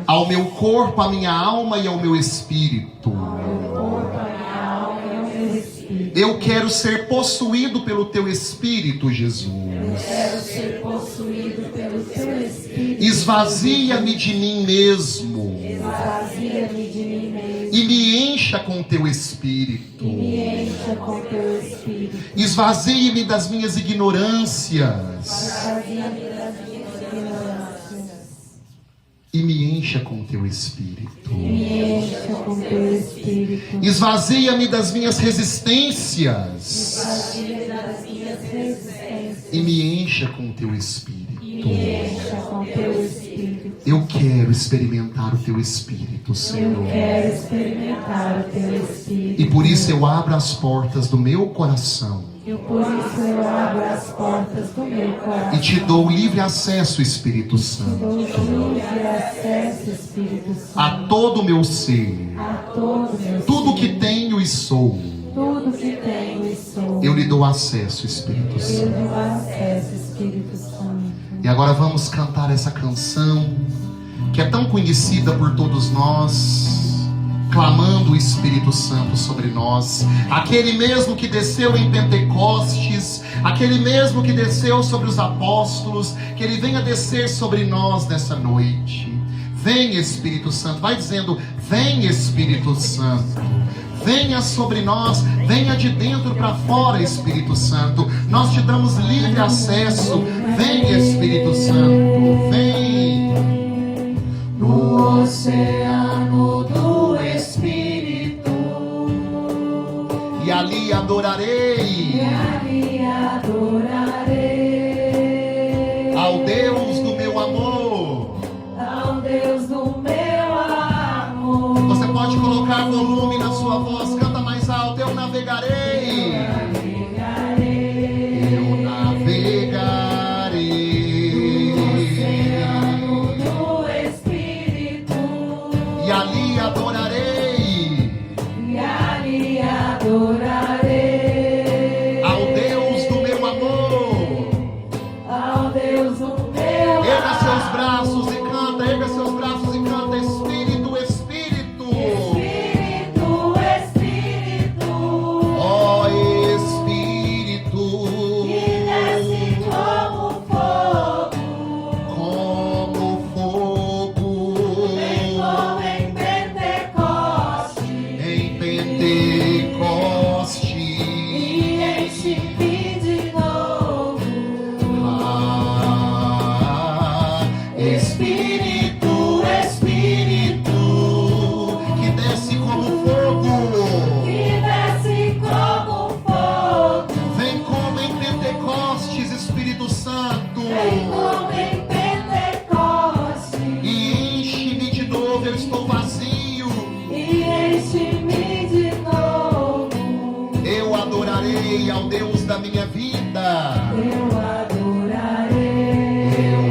Ao meu corpo, à minha alma e ao meu espírito. Eu quero ser possuído pelo teu Espírito, Jesus. Esvazia-me de mim mesmo. E me encha com teu Espírito. Esvazie-me das minhas ignorâncias. e me encha com teu Espírito. Me encha com teu Espírito. Esvazia-me das minhas resistências. Esvazia das minhas resistências. E me encha com teu Espírito. Me encha com teu Espírito. Eu quero experimentar o teu Espírito, Eu Senhor. quero experimentar o teu Espírito. E por isso eu abro as portas do meu coração. E por isso eu abro as portas do meu coração. E te dou livre acesso, Espírito Santo, Dou livre acesso, Espírito Santo, a todo o meu ser. a todo meu Tudo ser. que tenho e sou, Tudo que tenho e sou. eu lhe dou acesso, Espírito Eu Santo. dou acesso, Espírito Santo. E agora vamos cantar essa canção que é tão conhecida por todos nós, clamando o Espírito Santo sobre nós. Aquele mesmo que desceu em Pentecostes, aquele mesmo que desceu sobre os apóstolos, que ele venha descer sobre nós nessa noite. Vem, Espírito Santo, vai dizendo: vem, Espírito Santo. Venha sobre nós, venha de dentro para fora, Espírito Santo. Nós te damos livre acesso. Vem, Espírito Santo, vem. No oceano do Espírito, E ali adorarei e ali adorarei ao Deus do meu amor. ao Deus do meu amor. Você pode colocar volume na sua voz, canta mais alto. Eu navegarei. Eu navegarei. No Espírito, E ali adorarei e ali adorarei ao Deus do meu amor. ao Deus do meu Erga seus amor. braços e canta, erga seus braços e canta. Espírito, Espírito. Espírito, Espírito, Ó Espírito, que desce como fogo, como fogo, vem como em Pentecoste, e enche-me de novo. Espírito, Espírito, que desce como fogo, Que desce como fogo, vem como em Pentecostes, Espírito Santo, vem como em Pentecoste, e enche-me de novo. Eu estou vazio. e enche-me de novo. Eu adorarei ao Deus da minha vida. Eu adorarei Eu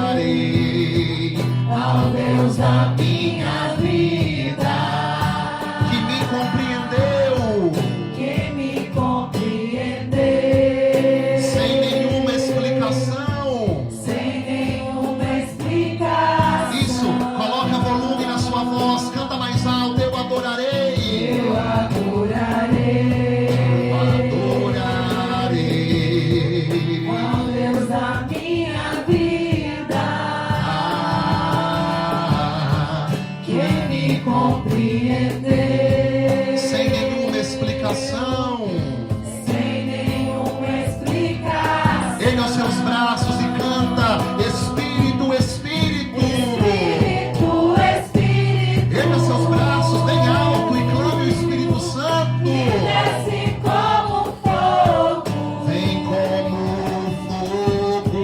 adorarei ao Deus da minha vida, que me compreendeu que me compreendeu sem nenhuma explicação. sem nenhuma explicação. Isso, coloca volume na sua voz, canta mais alto. Eu adorarei. Eu adorarei Eu adorarei. ao Deus da minha vida, que me compreendeu Sem nenhuma explicação. sem nenhuma explicação. Erga os seus braços e canta. Espírito, Espírito. Espírito, Espírito, Erga seus braços bem alto e clame o Espírito Santo. que desce como fogo, Vem como fogo.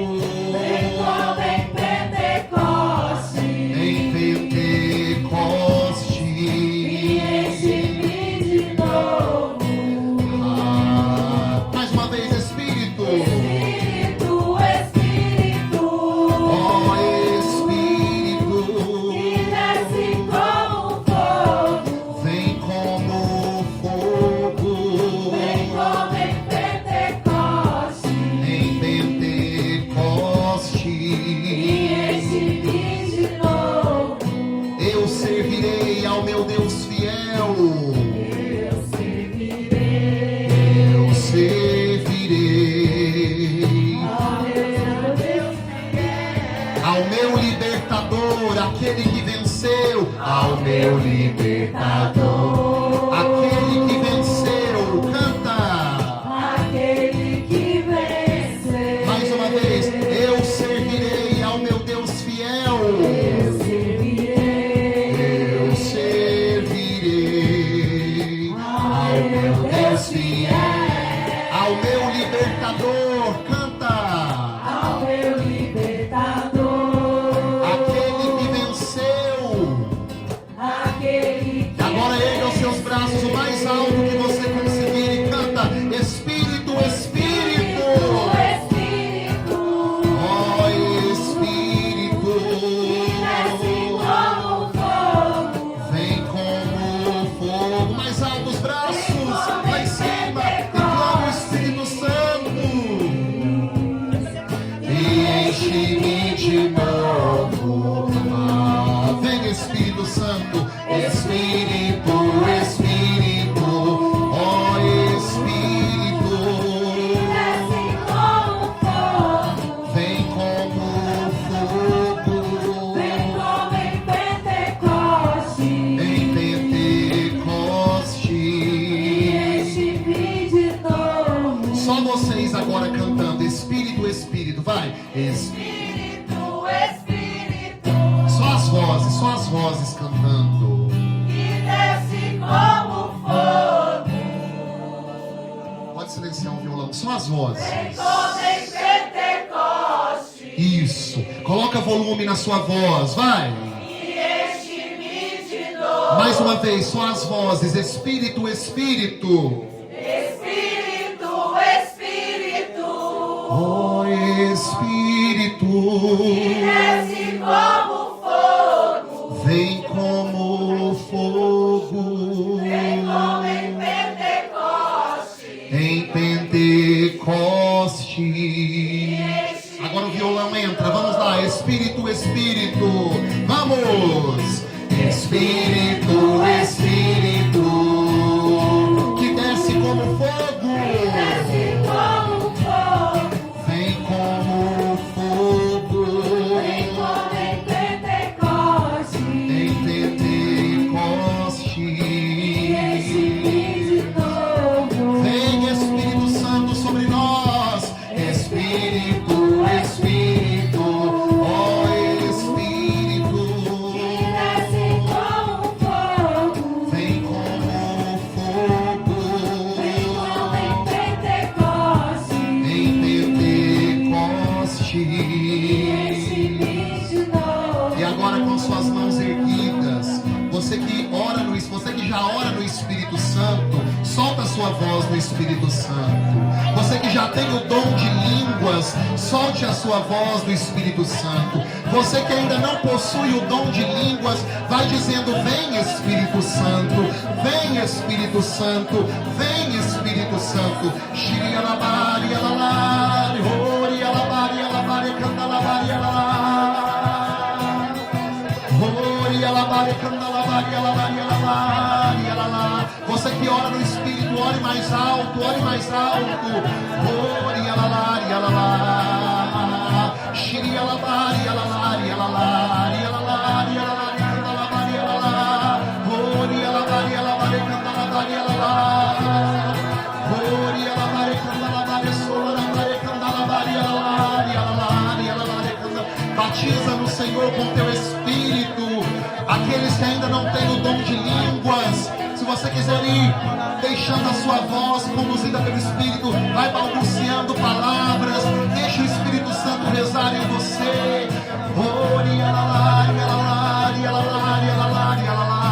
vem como em Pentecoste, Em Pentecoste. e enche-me de novo. Mais uma vez, Espírito. Espírito, Espírito, Ó Espírito. que desce como fogo, Vem como fogo. vem como em Pentecoste, Em Pentecoste. e enche-me de novo. Eu servirei ao meu Deus fiel. Eu servirei Eu servirei ao Deus fiel, ao meu libertador, aquele que venceu. Ao meu libertador, aquele que venceu. Canta aquele que venceu. mais uma vez. Eu servirei ao meu Deus fiel. enche-me de novo. Vem Espírito Santo, Espírito, Espírito, ó Espírito. Desce como fogo, Vem como fogo. vem como em Pentecoste. Em Pentecoste. Enche-me de novo. Só vocês agora cantando Espírito, Espírito, vai. Espírito, Espírito, Só as vozes cantando. que desce como fogo, Pode silenciar o violão, só as vozes. vem como em Pentecoste. Isso, coloca volume na sua voz, vai. E enche-me de novo. Mais uma vez, só as vozes. Espírito, Espírito. Espírito, Espírito, Ó Espírito. desce como fogo, Vem como fogo. vem como em Pentecoste. Em Pentecoste. Agora o violão entra, vamos lá. Espírito, Espírito. Vamos. Espírito, Espírito. Que desce como fogo. Desce como fogo, Vem como fogo. vem como em Pentecoste. Em Pentecoste. Enche-me de novo. Vem Espírito Santo sobre nós. Espírito, Espírito, ó Espírito. Desce como fogo, Vem como fogo. vem como em Pentecoste. Em Pentecoste. Enche-me de novo. E agora com suas mãos erguidas, você que ora no você que já ora no Espírito Santo, solta a sua voz no Espírito Santo. Você que já tem o dom de línguas, solte a sua voz no Espírito Santo. Você que ainda não possui o dom de línguas, vai dizendo: vem Espírito Santo, vem Espírito Santo, vem Espírito Santo. Shiri alabari alalari, ori alabari alabari, canta alabari alalari. Você que ora no Espírito, ore mais alto, ore mais alto. Ore alalari, alalá. Shiri alabari, alalari, alalari, alalari, alalari, alalari, alalá. Ore alabari, alabari, canta alabari, alalá. Ore alabari, canta alabari, sola alabari, canta alabari, alalari, alalari, alalari, canta. Batiza no Senhor com teu Espírito. Aqueles que ainda não têm o dom de línguas, se você quiser ir deixando a sua voz conduzida pelo Espírito, vai balbuciando palavras, deixa o Espírito Santo rezar em você. Ori alalari, alalari, alalari, alalari, alalá.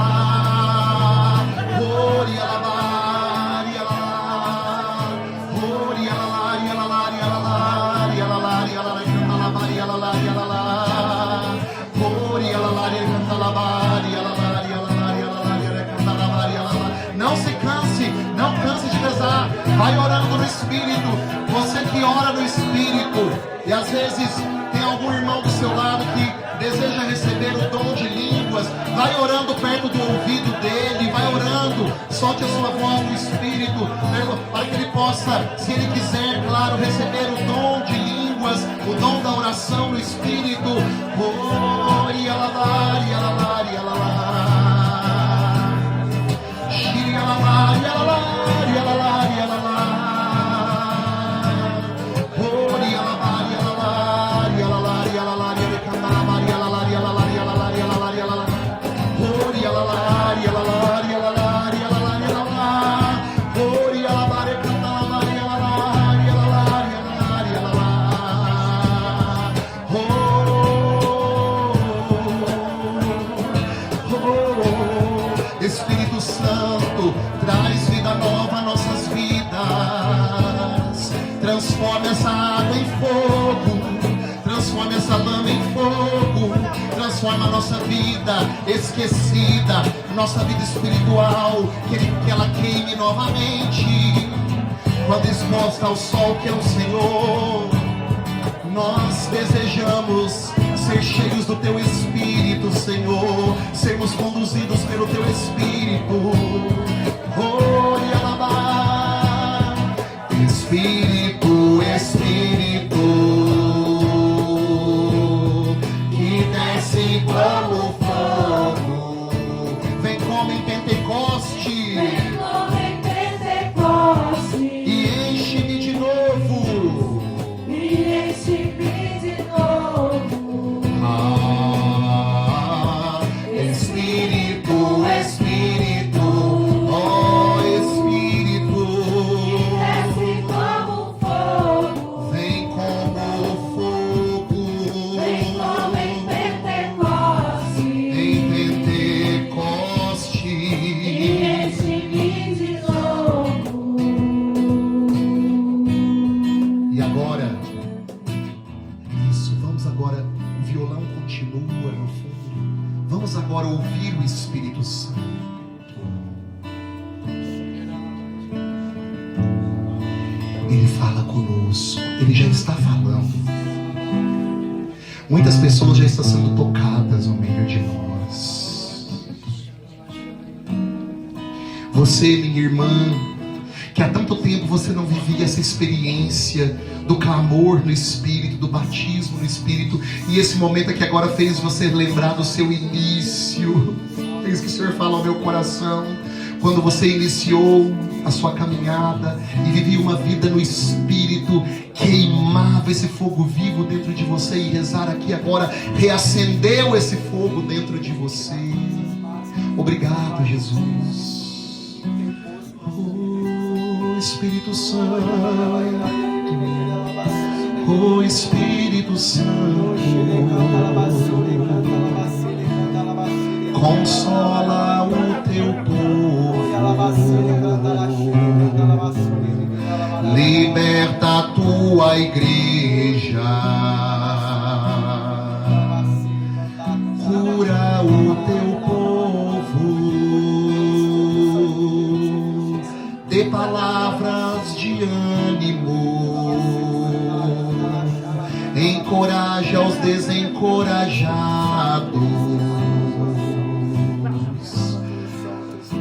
Ori alalari, alalá. Ori alalari, alalari, alalari, alalari, alalari, alalari, alalari, alalá. Ori alalari, alalari, alalari, alalari, alalari, alalari, alalari. Não se canse, não canse de rezar. Vai orando no Espírito. Você que ora no Espírito e às vezes tem algum irmão do seu lado que deseja receber o dom de línguas, vai orando perto do ouvido dele, vai orando, solte a sua voz no Espírito, para que ele possa, se ele quiser, claro, receber o dom de línguas, o dom da oração no Espírito. Oh, e alalari, alalari, alalá. Shiri alalari, alalari, alalari, alalá. Ori alalari, alalari, alalari, alalari, alalari, alalari, alalari, alalari, alalari, alalari. Ori alalari, alalari, alalari, alalari, alalari. Ori alalari, alalari, alalari, alalari, alalari, alalari. Espírito Santo, traz vida nova a nossas vidas. Transforma essa água em fogo, transforma essa lama em fogo, transforma a nossa vida esquecida, nossa vida espiritual, que ela queime novamente, quando exposta ao sol que é o Senhor. Nós desejamos ser cheios do Teu Espírito, Senhor, sermos conduzidos pelo Teu Espírito. Oh, Yalabá, Espírito, Espírito, que desce como fogo, vem como em Pentecoste, Vem como em Pentecoste, e enche-me de novo. e enche-me de novo. Espírito, Espírito, ó Espírito, Desce como fogo, vem como fogo, vem como em Pentecoste, e enche-me de novo. E agora, isso, vamos agora, o violão continua no fundo. Vamos agora ouvir o Espírito Santo. Ele fala conosco, Ele já está falando. Muitas pessoas já estão sendo tocadas no meio de nós. Você, minha irmã, que há tanto tempo você não vivia essa experiência do clamor no Espírito, do batismo no Espírito, e esse momento aqui agora fez você lembrar do seu início. É isso que o Senhor fala ao meu coração. Quando você iniciou a sua caminhada e vivia uma vida no Espírito, queimava esse fogo vivo dentro de você, e rezar aqui agora reacendeu esse fogo dentro de você. Obrigado, Jesus. Oh, Espírito Santo, oh Espírito Santo, consola o teu povo, liberta a tua igreja, cura o teu povo, dê palavras de ânimo, encoraja os desencorajados,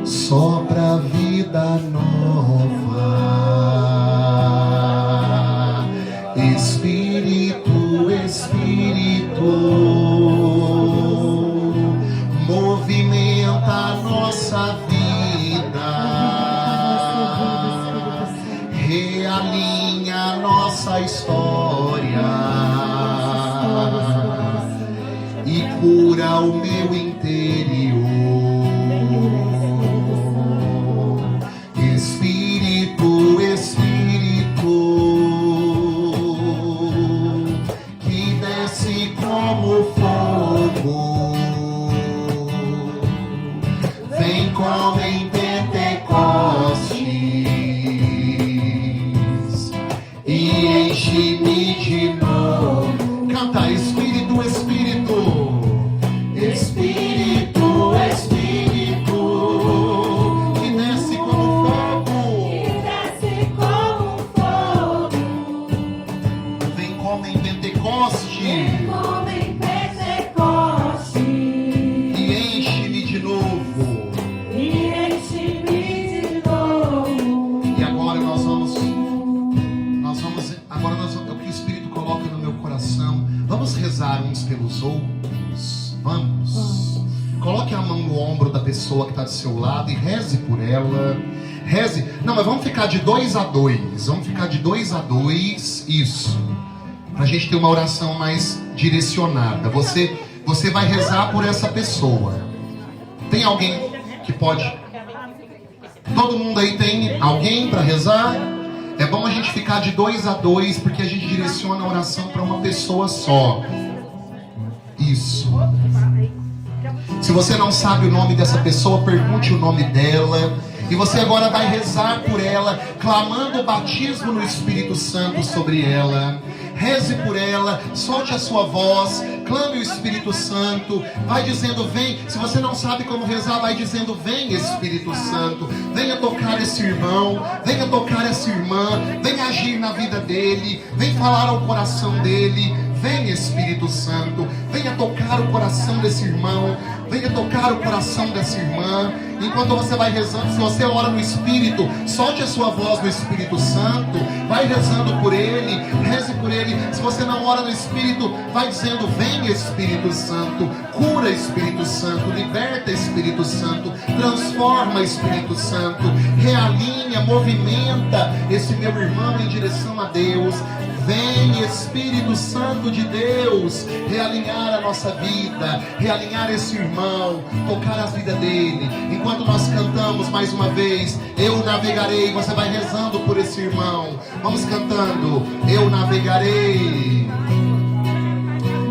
sopra a vida nova. Espírito, Espírito, movimenta a nossa vida, realinha a nossa história e cura o meu interior. Espírito, Espírito, que desce como fogo, vem como em Pentecostes e enche-me de novo. Canta, Espírito, Espírito, Espírito, Espírito, que desce como fogo, Desce como fogo, vem como em Pentecoste vem como em Pentecoste, e enche-me de novo. e enche-me de novo. E agora é o que o Espírito coloca no meu coração. Vamos rezar uns pelos outros. Vamos. Coloque a mão no ombro da pessoa que está do seu lado e reze por ela. Reze. Não, mas vamos ficar de 2 a 2. Vamos ficar de 2 a 2. Isso. Para a gente ter uma oração mais direcionada. Você vai rezar por essa pessoa. Tem alguém que pode? Todo mundo aí tem alguém para rezar? É bom a gente ficar de 2 a 2, porque a gente direciona a oração para uma pessoa só. Isso. Se você não sabe o nome dessa pessoa, pergunte o nome dela. E você agora vai rezar por ela, clamando o batismo no Espírito Santo sobre ela. reze por ela, solte a sua voz, clame o Espírito Santo, vai dizendo vem. Se você não sabe como rezar, vai dizendo vem Espírito Santo, venha tocar esse irmão, venha tocar essa irmã, venha agir na vida dele, vem falar ao coração dele. Vem Espírito Santo, venha tocar o coração desse irmão, venha tocar o coração dessa irmã. Enquanto você vai rezando, se você ora no Espírito, solte a sua voz no Espírito Santo, vai rezando por ele, reze por ele. Se você não ora no Espírito, vai dizendo vem Espírito Santo, cura Espírito Santo, liberta Espírito Santo, transforma Espírito Santo, realinha, movimenta esse meu irmão em direção a Deus. Vem Espírito Santo de Deus realinhar a nossa vida, realinhar esse irmão, tocar a vida dele. Enquanto nós cantamos mais uma vez, eu navegarei, você vai rezando por esse irmão. Vamos cantando, eu navegarei.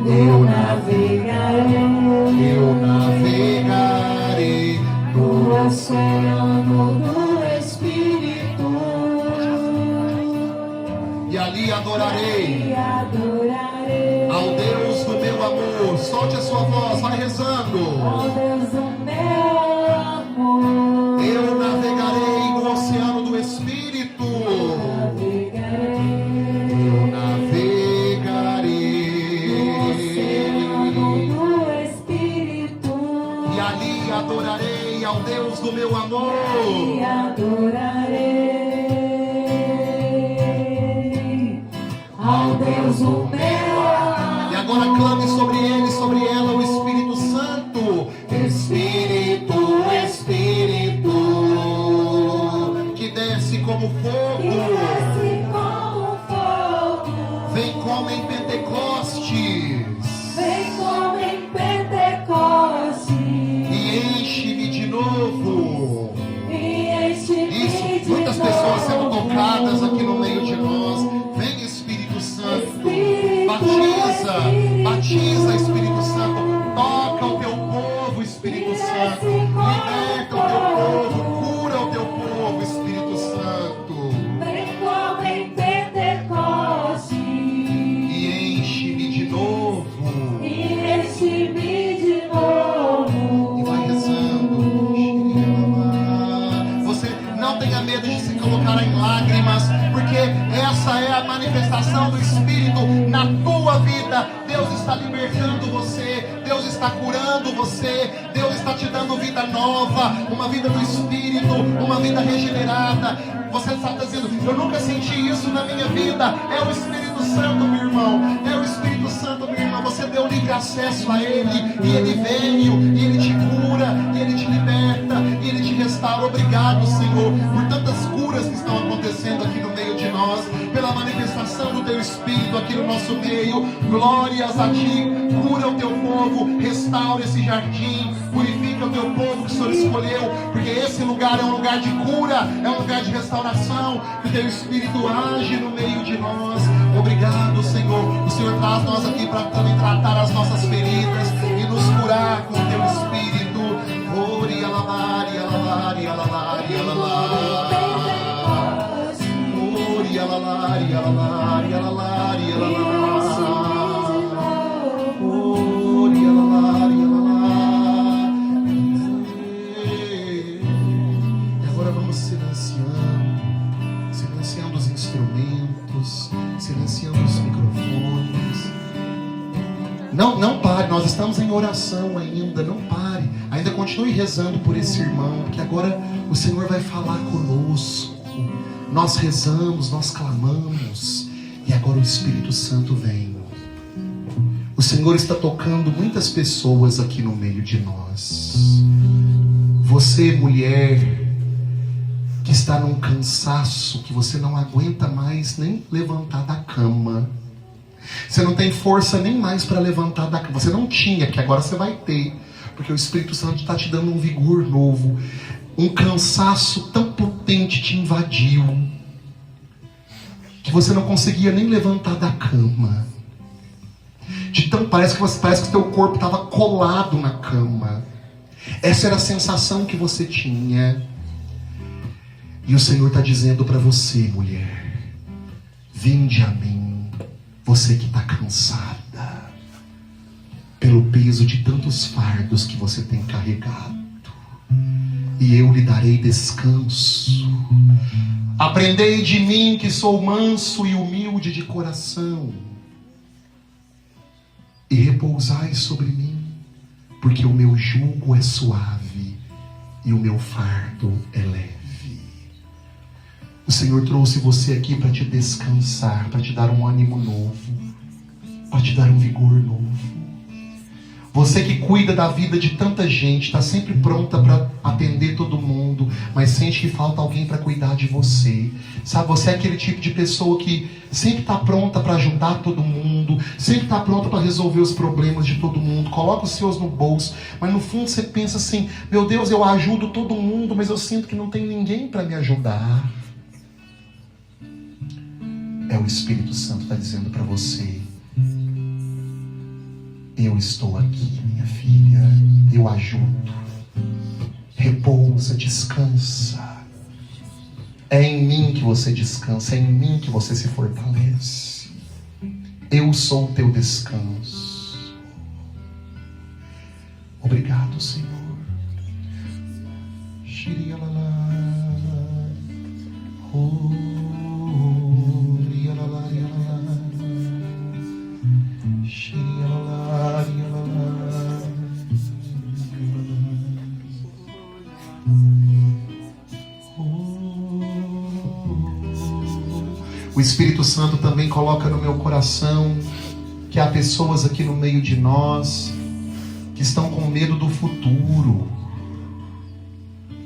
Eu navegarei, Eu navegarei no oceano do Espírito. e ali adorarei E adorarei ao Deus do meu amor. Solte a sua voz, vai rezando. ao Deus do meu amor. Eu navegarei no oceano do Espírito. Eu navegarei No oceano do Espírito. e ali adorarei ao Deus do meu amor. E adorarei ao Deus do meu amor. E agora clame sobre ele, sobre ela, o Espírito Santo. Espírito, Espírito, que desce como E fogo, desce como fogo, vem como em Pentecostes, vem como em Pentecostes, e enche-me de novo. e enche-me Isso, de muitas pessoas sendo novo. tocadas aqui no meio de nós. Vem Espírito Santo, Espírito, batiza, Espírito. batiza Espírito Santo, toca o teu povo Espírito Santo, liberta o teu povo, cura o teu povo Espírito Santo, Vem como em Pentecostes, e enche-me de novo. e enche-me de novo. E vai rezando. Você não tenha medo de se colocar em lágrimas, porque essa é a manifestação do Espírito na tua vida. Deus está libertando você, Deus está curando você, Deus está te dando vida nova, uma vida do Espírito, uma vida regenerada. Você está dizendo, eu nunca senti isso na minha vida. É o Espírito Santo, meu irmão, é o Espírito Santo, minha irmã. Você deu livre acesso a Ele, e Ele veio, e Ele te cura, e Ele te liberta, e Ele te restaura. Obrigado, Senhor, por tantas curas que estão acontecendo aqui no meio de nós, pela manifestação do Teu Espírito aqui no nosso meio. Glórias a Ti, cura o Teu povo, restaura esse jardim, purifica o Teu povo que o Senhor escolheu, porque esse lugar é um lugar de cura, é um lugar de restauração, que o Teu Espírito age no meio de nós. Obrigado, Senhor. O Senhor traz nós aqui para também tratar as nossas feridas e nos curar com o Teu Espírito. Ori alabari, alabari, alabari, alabari. Ori alabari, alabari, alabari, alabari. Ori alabari, alabari. E agora vamos silenciando os instrumentos, silenciando os microfones. Não pare, nós estamos em oração ainda, não pare. Ainda continue rezando por esse irmão, que agora o Senhor vai falar conosco. Nós rezamos, nós clamamos, e agora o Espírito Santo vem. O Senhor está tocando muitas pessoas aqui no meio de nós. Você, mulher, que está num cansaço, que você não aguenta mais nem levantar da cama. Você não tem força nem mais para levantar da cama. Você não tinha, que agora você vai ter, porque o Espírito Santo está te dando um vigor novo. Um cansaço tão potente te invadiu, que você não conseguia nem levantar da cama. Parece que o teu corpo estava colado na cama. Essa era a sensação que você tinha. E o Senhor está dizendo para você, mulher: vinde a mim, Você que está cansada pelo peso de tantos fardos que você tem carregado, e eu lhe darei descanso. Aprendei de mim, que sou manso e humilde de coração, e repousai sobre mim, porque o meu jugo é suave e o meu fardo é leve. O Senhor trouxe você aqui para te descansar, para te dar um ânimo novo, para te dar um vigor novo. Você que cuida da vida de tanta gente, está sempre pronta para atender todo mundo, mas sente que falta alguém para cuidar de você. Sabe, você é aquele tipo de pessoa que sempre está pronta para ajudar todo mundo, sempre está pronta para resolver os problemas de todo mundo, coloca os seus no bolso, mas no fundo você pensa assim: meu Deus, eu ajudo todo mundo, mas eu sinto que não tem ninguém para me ajudar. É o Espírito Santo que está dizendo para você: eu estou aqui, minha filha, eu ajudo. Repousa, descansa. É em mim que você descansa, é em mim que você se fortalece. Eu sou o teu descanso. Obrigado, Senhor. O Espírito Santo também coloca no meu coração que há pessoas aqui no meio de nós que estão com medo do futuro,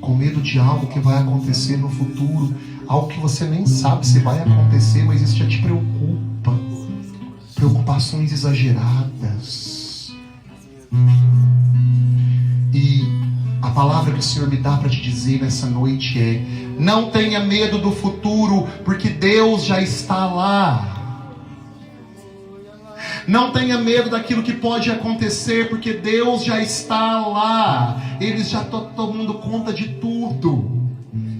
com medo de algo que vai acontecer no futuro, algo que você nem sabe se vai acontecer, mas isso já te preocupa. Preocupações exageradas. E a palavra que o Senhor me dá para te dizer nessa noite é: não tenha medo do futuro, porque Deus já está lá. Não tenha medo daquilo que pode acontecer, porque Deus já está lá. Ele já está tomando conta de tudo,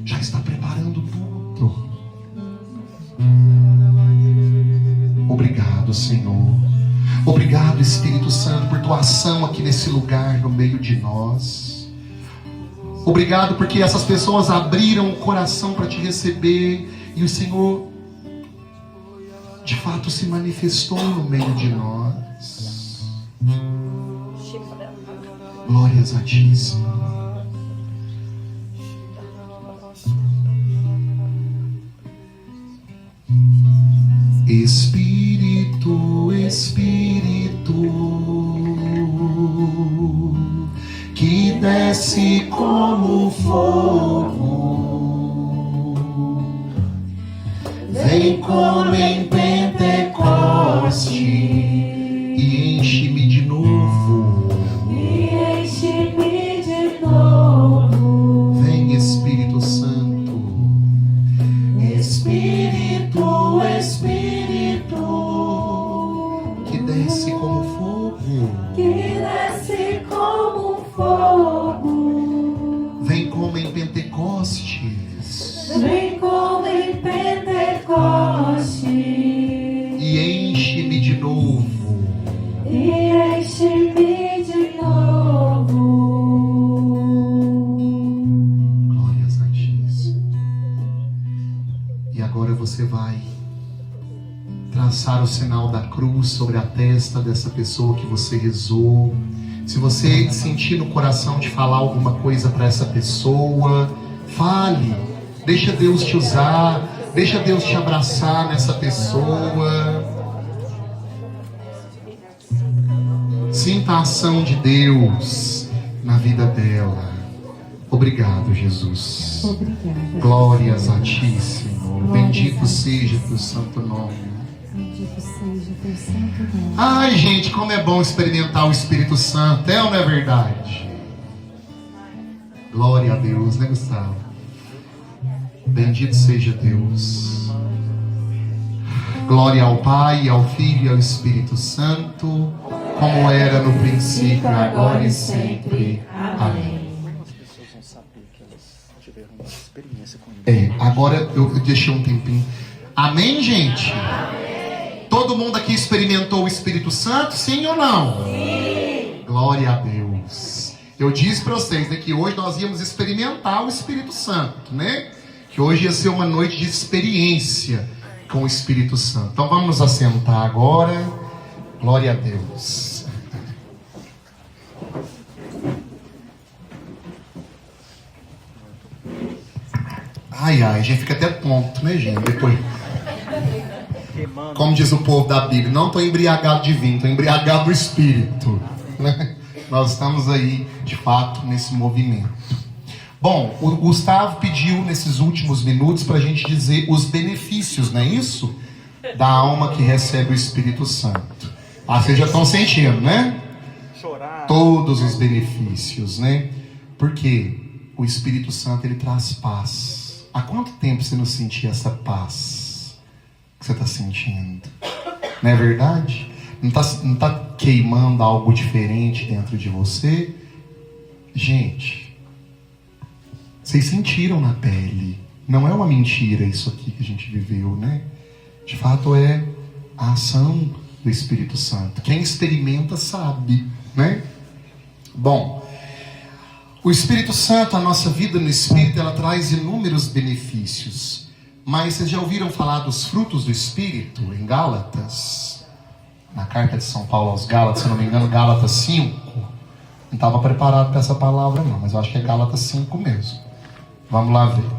já está preparando tudo. Obrigado, Senhor. Obrigado, Espírito Santo, por tua ação aqui nesse lugar, no meio de nós. Obrigado porque essas pessoas abriram o coração para te receber, e o Senhor de fato se manifestou no meio de nós. Glórias a ti, Senhor. Espírito, Espírito, que desce como fogo, vem como em Pentecoste e enche-me de novo. Vem, Espírito Santo. Espírito, Espírito, que desce como fogo. Vem como em Pentecostes. E enche-me de novo. Glórias a ti. E agora você vai traçar o sinal da cruz sobre a testa dessa pessoa que você rezou. Se você sentir no coração de falar alguma coisa para essa pessoa, fale. Deixa Deus te usar. Deixa Deus te abraçar nessa pessoa. Sinta a ação de Deus na vida dela. Obrigado, Jesus. Obrigada. Glórias a ti, Senhor. Bendito seja teu santo nome. Bendito seja teu santo nome. Ai, gente, como é bom experimentar o Espírito Santo. É ou não é verdade? Glória a Deus, né, Gustavo? Bendito seja Deus. Glória ao Pai, ao Filho e ao Espírito Santo, como era no princípio, agora e sempre. Amém. Agora eu deixei um tempinho. Amém, gente? Amém. Todo mundo aqui experimentou o Espírito Santo, sim ou não? Sim. Glória a Deus. Eu disse para vocês, né, que hoje nós íamos experimentar o Espírito Santo, né? Que hoje ia ser uma noite de experiência com o Espírito Santo. Então vamos nos assentar agora. Glória a Deus. Ai, a gente fica até tonto, né, gente? Depois, como diz o povo da Bíblia, não estou embriagado de vinho, estou embriagado do Espírito, né? Nós estamos aí, de fato, nesse movimento. Bom, o Gustavo pediu nesses últimos minutos para a gente dizer os benefícios, não é isso? Da alma que recebe o Espírito Santo. Ah, vocês já estão sentindo, né? Chorar. Todos os benefícios, né? Porque o Espírito Santo, ele traz paz. Há quanto tempo você não sentia essa paz que você está sentindo? Não é verdade? Não tá queimando algo diferente dentro de você? Gente, vocês sentiram na pele. Não é uma mentira isso aqui que a gente viveu, né? De fato é a ação do Espírito Santo. Quem experimenta sabe, né? Bom, o Espírito Santo, a nossa vida no Espírito, ela traz inúmeros benefícios. Mas vocês já ouviram falar dos frutos do Espírito em Gálatas? Na carta de São Paulo aos Gálatas, se não me engano, Gálatas 5. Não estava preparado para essa palavra não, mas eu acho que é Gálatas 5 mesmo. Vamos lá ver.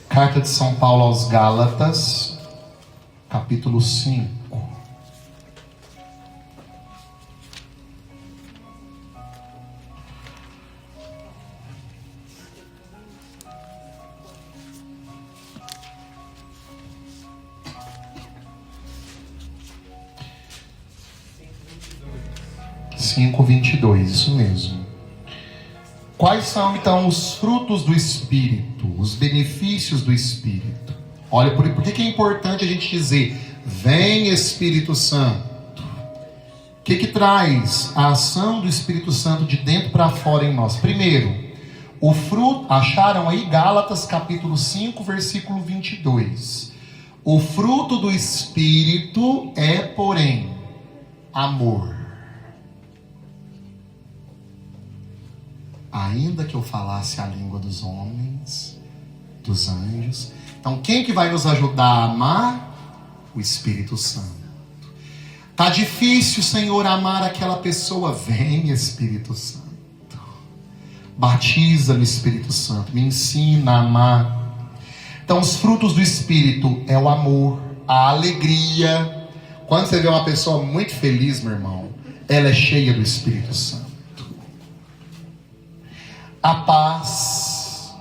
Carta de São Paulo aos Gálatas, capítulo 5. Cinco, 22, isso mesmo. Quais são então os frutos do Espírito, os benefícios do Espírito? Olha, por que é importante a gente dizer, vem Espírito Santo? O que traz a ação do Espírito Santo de dentro para fora em nós? Primeiro, o fruto, acharam aí Gálatas capítulo 5, versículo 22. O fruto do Espírito é, porém, amor. Ainda que eu falasse a língua dos homens, dos anjos. Então, quem que vai nos ajudar a amar? O Espírito Santo. Tá difícil, Senhor, amar aquela pessoa? Vem, Espírito Santo. Batiza no Espírito Santo. Me ensina a amar. Então, os frutos do Espírito é o amor, a alegria. Quando você vê uma pessoa muito feliz, meu irmão, ela é cheia do Espírito Santo. A paz,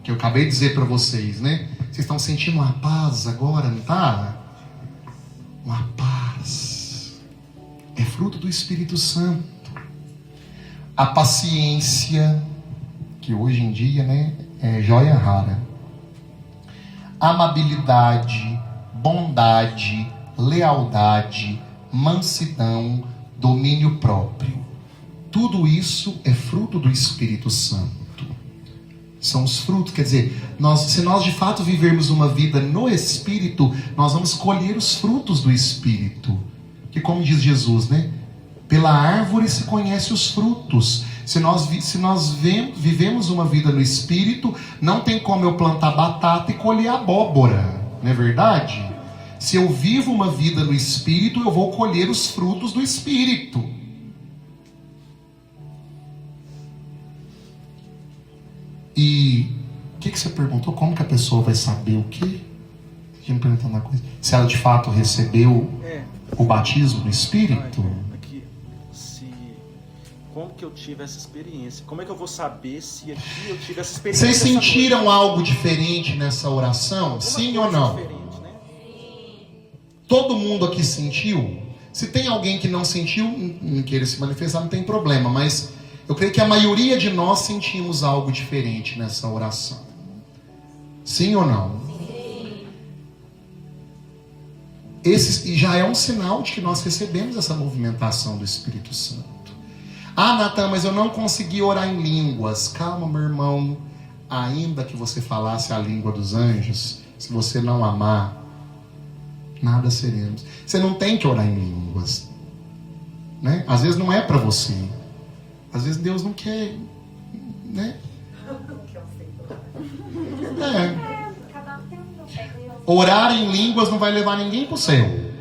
que eu acabei de dizer para vocês, né? Vocês estão sentindo uma paz agora, não está? Uma paz. É fruto do Espírito Santo. A paciência, que hoje em dia, né, é joia rara. Amabilidade, bondade, lealdade, mansidão, domínio próprio. Tudo isso é fruto do Espírito Santo. São os frutos, quer dizer, se nós de fato vivermos uma vida no Espírito, nós vamos colher os frutos do Espírito. Que como diz Jesus, né? Pela árvore se conhece os frutos. Se nós vivemos uma vida no Espírito, não tem como eu plantar batata e colher abóbora, não é verdade? Se eu vivo uma vida no Espírito, eu vou colher os frutos do Espírito. E o que você perguntou? Como que a pessoa vai saber o quê? Você me perguntou uma coisa. Se ela de fato recebeu o batismo no Espírito? Aqui, como que eu tive essa experiência? Como é que eu vou saber se aqui eu tive essa experiência? Vocês sentiram algo diferente nessa oração? Sim ou não? Né? Todo mundo aqui sentiu? Se tem alguém que não sentiu, não queira se manifestar, não tem problema, mas eu creio que a maioria de nós sentimos algo diferente nessa oração. Sim ou não? Sim. Esse já é um sinal de que nós recebemos essa movimentação do Espírito Santo. Ah, Natan, mas eu não consegui orar em línguas. Calma, meu irmão. Ainda que você falasse a língua dos anjos, se você não amar, nada seremos. Você não tem que orar em línguas, né? Às vezes não é para você. Às vezes Deus não quer, né? Orar em línguas não vai levar ninguém para o céu.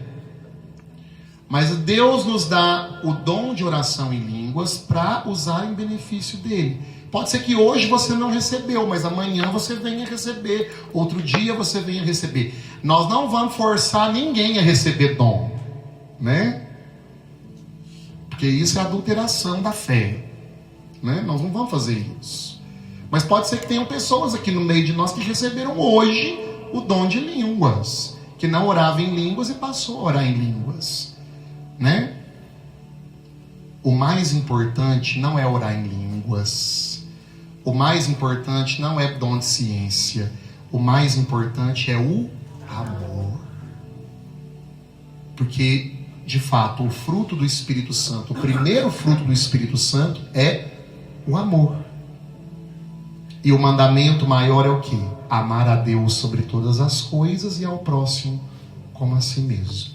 Mas Deus nos dá o dom de oração em línguas para usar em benefício dele. Pode ser que hoje você não recebeu, mas amanhã você venha receber. Outro dia você venha receber. Nós não vamos forçar ninguém a receber dom, né? Porque isso é adulteração da fé, né? Nós não vamos fazer isso. Mas pode ser que tenham pessoas aqui no meio de nós que receberam hoje o dom de línguas, que não orava em línguas e passou a orar em línguas, né? O mais importante não é orar em línguas. O mais importante não é dom de ciência. O mais importante é o amor. Porque, de fato, o fruto do Espírito Santo, o primeiro fruto do Espírito Santo é o amor. E o mandamento maior é o quê? Amar a Deus sobre todas as coisas e ao próximo como a si mesmo.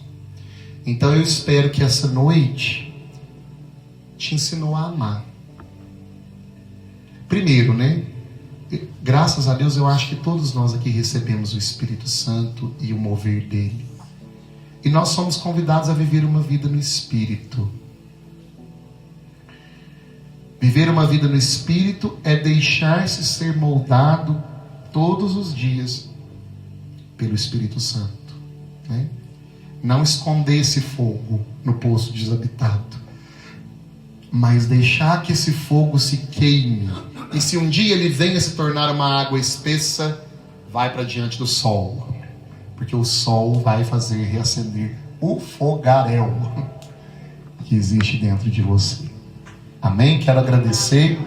Então eu espero que essa noite te ensinou a amar. Primeiro, né? Graças a Deus eu acho que todos nós aqui recebemos o Espírito Santo e o mover dele. E nós somos convidados a viver uma vida no Espírito. Viver uma vida no Espírito é deixar-se ser moldado todos os dias pelo Espírito Santo, né? Não esconder esse fogo no poço desabitado, mas deixar que esse fogo se queime. E se um dia ele venha se tornar uma água espessa, vai para diante do sol, porque o sol vai fazer reacender o fogaréu que existe dentro de você. Amém? Quero agradecer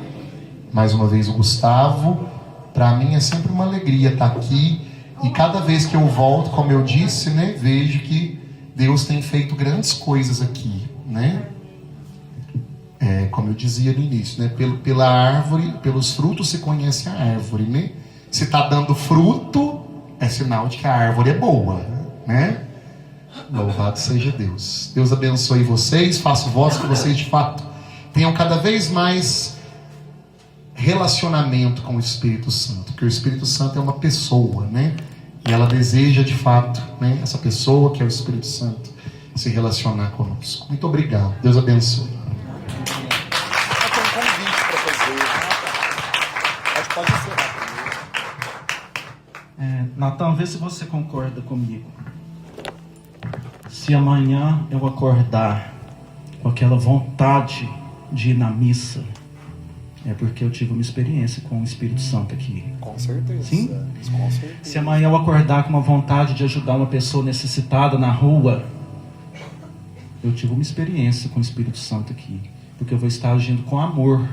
mais uma vez o Gustavo. Para mim é sempre uma alegria estar aqui. E cada vez que eu volto, como eu disse, né, vejo que Deus tem feito grandes coisas aqui, né? Como eu dizia no início, né? Pela árvore, pelos frutos se conhece a árvore, né? Se está dando fruto, é sinal de que a árvore é boa, né? Louvado seja Deus. Deus abençoe vocês. Faço votos que vocês de fato tenham cada vez mais relacionamento com o Espírito Santo, porque o Espírito Santo é uma pessoa, né? E ela deseja de fato, né, essa pessoa que é o Espírito Santo se relacionar conosco. Muito obrigado. Deus abençoe. Eu tenho um convite para fazer. Pode encerrar. Natan, vê se você concorda comigo. Se amanhã eu acordar com aquela vontade de ir na missa, é porque eu tive uma experiência com o Espírito Santo aqui. Com certeza. Sim? Com certeza. Se amanhã eu acordar com uma vontade de ajudar uma pessoa necessitada na rua, eu tive uma experiência com o Espírito Santo aqui. Porque eu vou estar agindo com amor.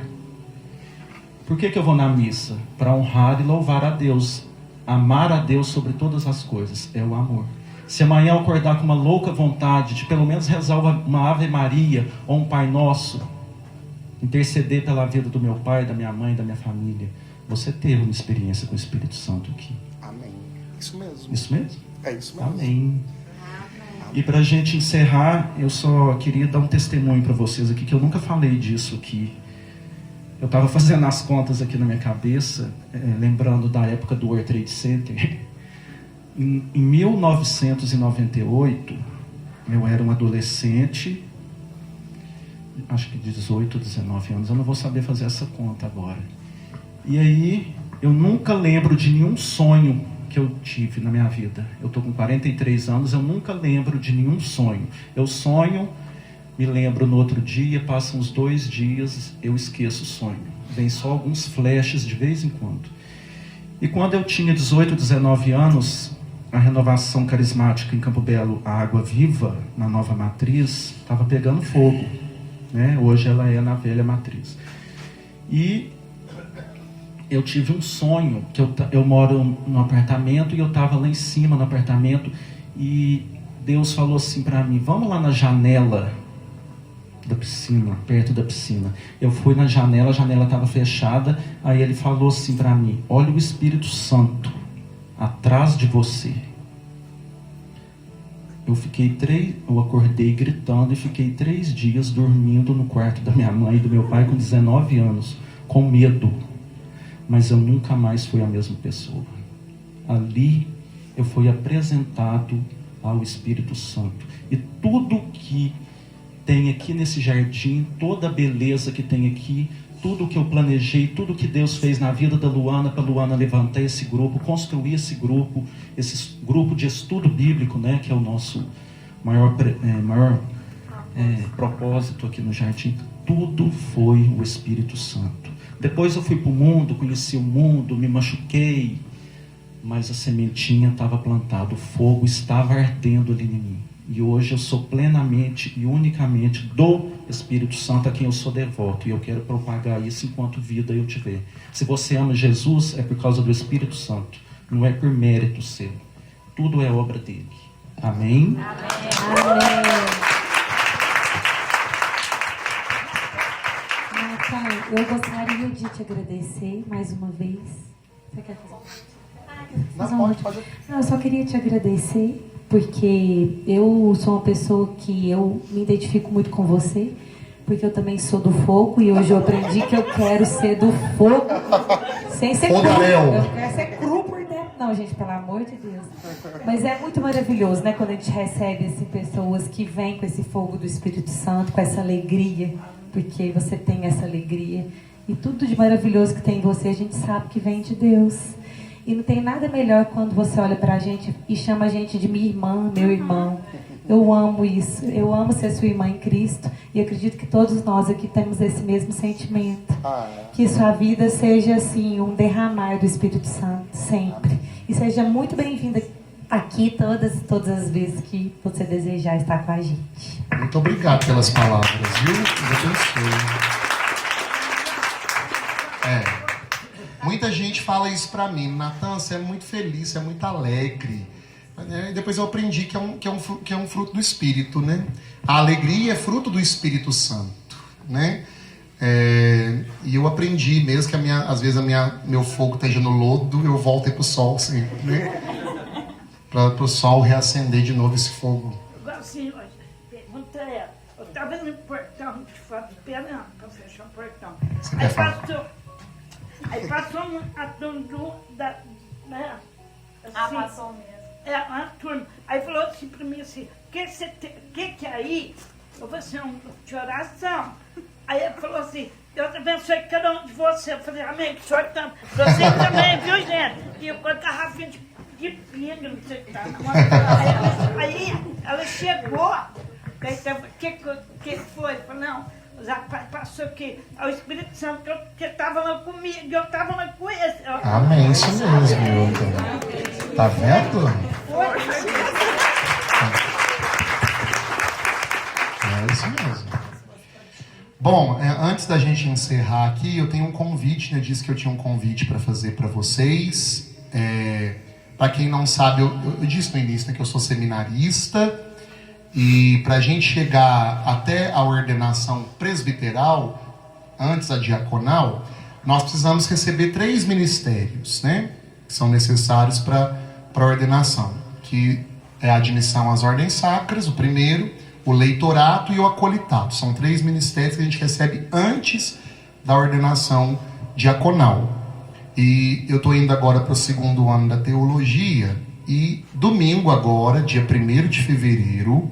Por que eu vou na missa? Para honrar e louvar a Deus. Amar a Deus sobre todas as coisas. É o amor. Se amanhã eu acordar com uma louca vontade de pelo menos rezar uma Ave Maria ou um Pai Nosso, interceder pela vida do meu pai, da minha mãe, da minha família, você teve uma experiência com o Espírito Santo aqui. Amém. Isso mesmo. Isso mesmo? É isso mesmo. Amém. E para a gente encerrar, eu só queria dar um testemunho para vocês aqui, que eu nunca falei disso aqui. Eu estava fazendo as contas aqui na minha cabeça, lembrando da época do World Trade Center. Em 1998, eu era um adolescente, acho que 18, 19 anos, eu não vou saber fazer essa conta agora. E aí, eu nunca lembro de nenhum sonho que eu tive na minha vida. Eu estou com 43 anos, eu nunca lembro de nenhum sonho. Eu sonho, me lembro no outro dia, passam uns 2 dias, eu esqueço o sonho. Vem só alguns flashes de vez em quando. E quando eu tinha 18, 19 anos, a renovação carismática em Campo Belo, a Água Viva, na Nova Matriz, estava pegando fogo, né? Hoje ela é na Velha Matriz. E eu tive um sonho, que eu moro num apartamento e eu estava lá em cima no apartamento e Deus falou assim para mim, vamos lá na janela da piscina, perto da piscina. Eu fui na janela, a janela estava fechada, aí ele falou assim para mim, olha o Espírito Santo atrás de você. eu acordei gritando e fiquei 3 dias dormindo no quarto da minha mãe e do meu pai com 19 anos, com medo. Mas eu nunca mais fui a mesma pessoa. Ali eu fui apresentado ao Espírito Santo. E tudo que tem aqui nesse jardim, toda a beleza que tem aqui, tudo que eu planejei, tudo que Deus fez na vida da Luana, para a Luana levantar esse grupo, construir esse grupo de estudo bíblico, né, que é o nosso maior propósito aqui no jardim, tudo foi o Espírito Santo. Depois eu fui para o mundo, conheci o mundo, me machuquei, mas a sementinha estava plantada, o fogo estava ardendo ali em mim. E hoje eu sou plenamente e unicamente do Espírito Santo, a quem eu sou devoto. E eu quero propagar isso enquanto vida eu tiver. Se você ama Jesus, é por causa do Espírito Santo. Não é por mérito seu. Tudo é obra dele. Amém? Amém. Natan, eu gostaria de te agradecer mais uma vez. Você quer fazer? Não, eu só queria te agradecer, porque eu sou uma pessoa que eu me identifico muito com você, porque eu também sou do fogo e hoje eu aprendi que eu quero ser do fogo sem ser cru. Eu quero ser cru por dentro. Não, gente, pelo amor de Deus. Mas é muito maravilhoso, né, quando a gente recebe assim, pessoas que vêm com esse fogo do Espírito Santo, com essa alegria, porque você tem essa alegria. E tudo de maravilhoso que tem em você, a gente sabe que vem de Deus. E não tem nada melhor quando você olha pra gente e chama a gente de minha irmã, meu irmão. Eu amo isso. Eu amo ser sua irmã em Cristo. E acredito que todos nós aqui temos esse mesmo sentimento. Que sua vida seja assim, um derramar do Espírito Santo, sempre. E seja muito bem-vinda aqui todas as vezes que você desejar estar com a gente. Muito obrigado pelas palavras, viu? Deus abençoe. Muita gente fala isso pra mim: Natan, você é muito feliz, você é muito alegre. E depois eu aprendi que é um fruto do Espírito, né? A alegria é fruto do Espírito Santo, né? E eu aprendi, mesmo que às vezes meu fogo esteja no lodo, eu volto pro sol sempre, né? Para o sol reacender de novo esse fogo. Agora sim, pergunta é, eu estava no portão de fora esperando para fechar o portão. Aí passou a turma né? Assim, passou mesmo. Uma turma. Aí falou assim para mim assim, que é aí? Eu falei assim, de oração. Aí ele falou assim, Deus abençoe cada um de vocês. Eu falei, amém, que o senhor também. Você também, viu, gente? E eu com a garrafinha de pinga, não sei o que tá. Aí ela chegou, que foi? Eu falei, não. Já passou que o Espírito Santo que estava lá comigo, eu estava lá com esse. Amém, isso mesmo, Milton. Tá vendo? É isso mesmo. Bom, antes da gente encerrar aqui, eu tenho um convite, né? Eu disse que eu tinha um convite para fazer para vocês. Para quem não sabe, eu disse no início, né, que eu sou seminarista. E para a gente chegar até a ordenação presbiteral, antes da diaconal, nós precisamos receber 3 ministérios, né, que são necessários para a ordenação, que é a admissão às ordens sacras, o primeiro, o leitorato e o acolitato. São 3 ministérios que a gente recebe antes da ordenação diaconal. E eu estou indo agora para o 2º ano da teologia, e domingo agora, dia 1º de fevereiro,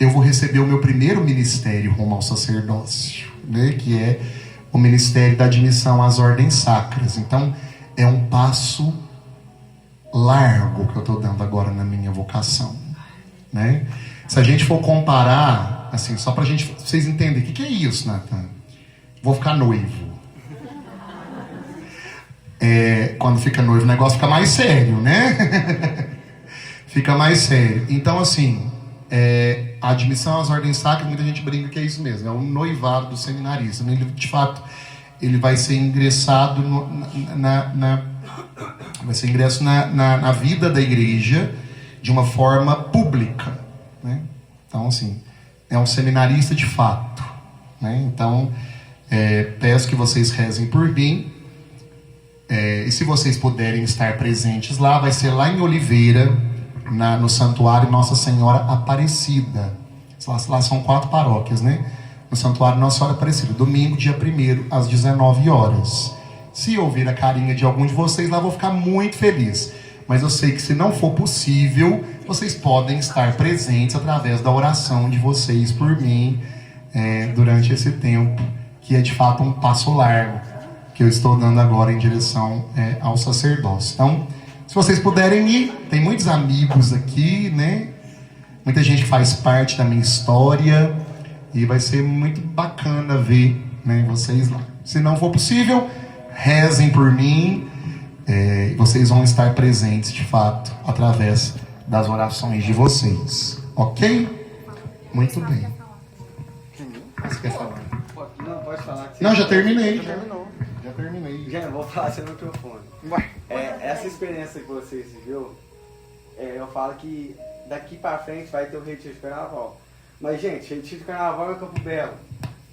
eu vou receber o meu primeiro ministério rumo ao sacerdócio, né, que é o ministério da admissão às ordens sacras. Então, é um passo largo que eu estou dando agora na minha vocação, né? Se a gente for comparar, assim, só para vocês entenderem, o que é isso, Natan? Vou ficar noivo. Quando fica noivo, o negócio fica mais sério, né? Fica mais sério. Então, assim, a admissão às ordens sacras, muita gente brinca que é isso mesmo, é um noivado do seminarista. Ele, de fato, ele vai ser ingressado vai ser ingresso na vida da igreja de uma forma pública, né? Então, assim, é um seminarista de fato, né? Então, peço que vocês rezem por mim. E se vocês puderem estar presentes lá, vai ser lá em Oliveira, no Santuário Nossa Senhora Aparecida. Lá são 4 paróquias, né? No Santuário Nossa Senhora Aparecida. Domingo, dia 1º, às 19 horas. Se ouvir a carinha de algum de vocês lá, eu vou ficar muito feliz. Mas eu sei que se não for possível, vocês podem estar presentes através da oração de vocês por mim durante esse tempo, que é de fato um passo largo que eu estou dando agora em direção ao sacerdócio. Então, se vocês puderem ir, tem muitos amigos aqui, né? Muita gente que faz parte da minha história e vai ser muito bacana ver, né, vocês lá. Se não for possível, rezem por mim. Vocês vão estar presentes de fato através das orações de vocês, ok? Muito bem. Você quer falar? Não, pode falar. Não, já terminei. Já terminou. Já terminei. Gente, vou falar sem microfone. Essa experiência que vocês viviu, eu falo que daqui pra frente vai ter o retiro de carnaval. Mas, gente, retiro de carnaval é Campo Belo.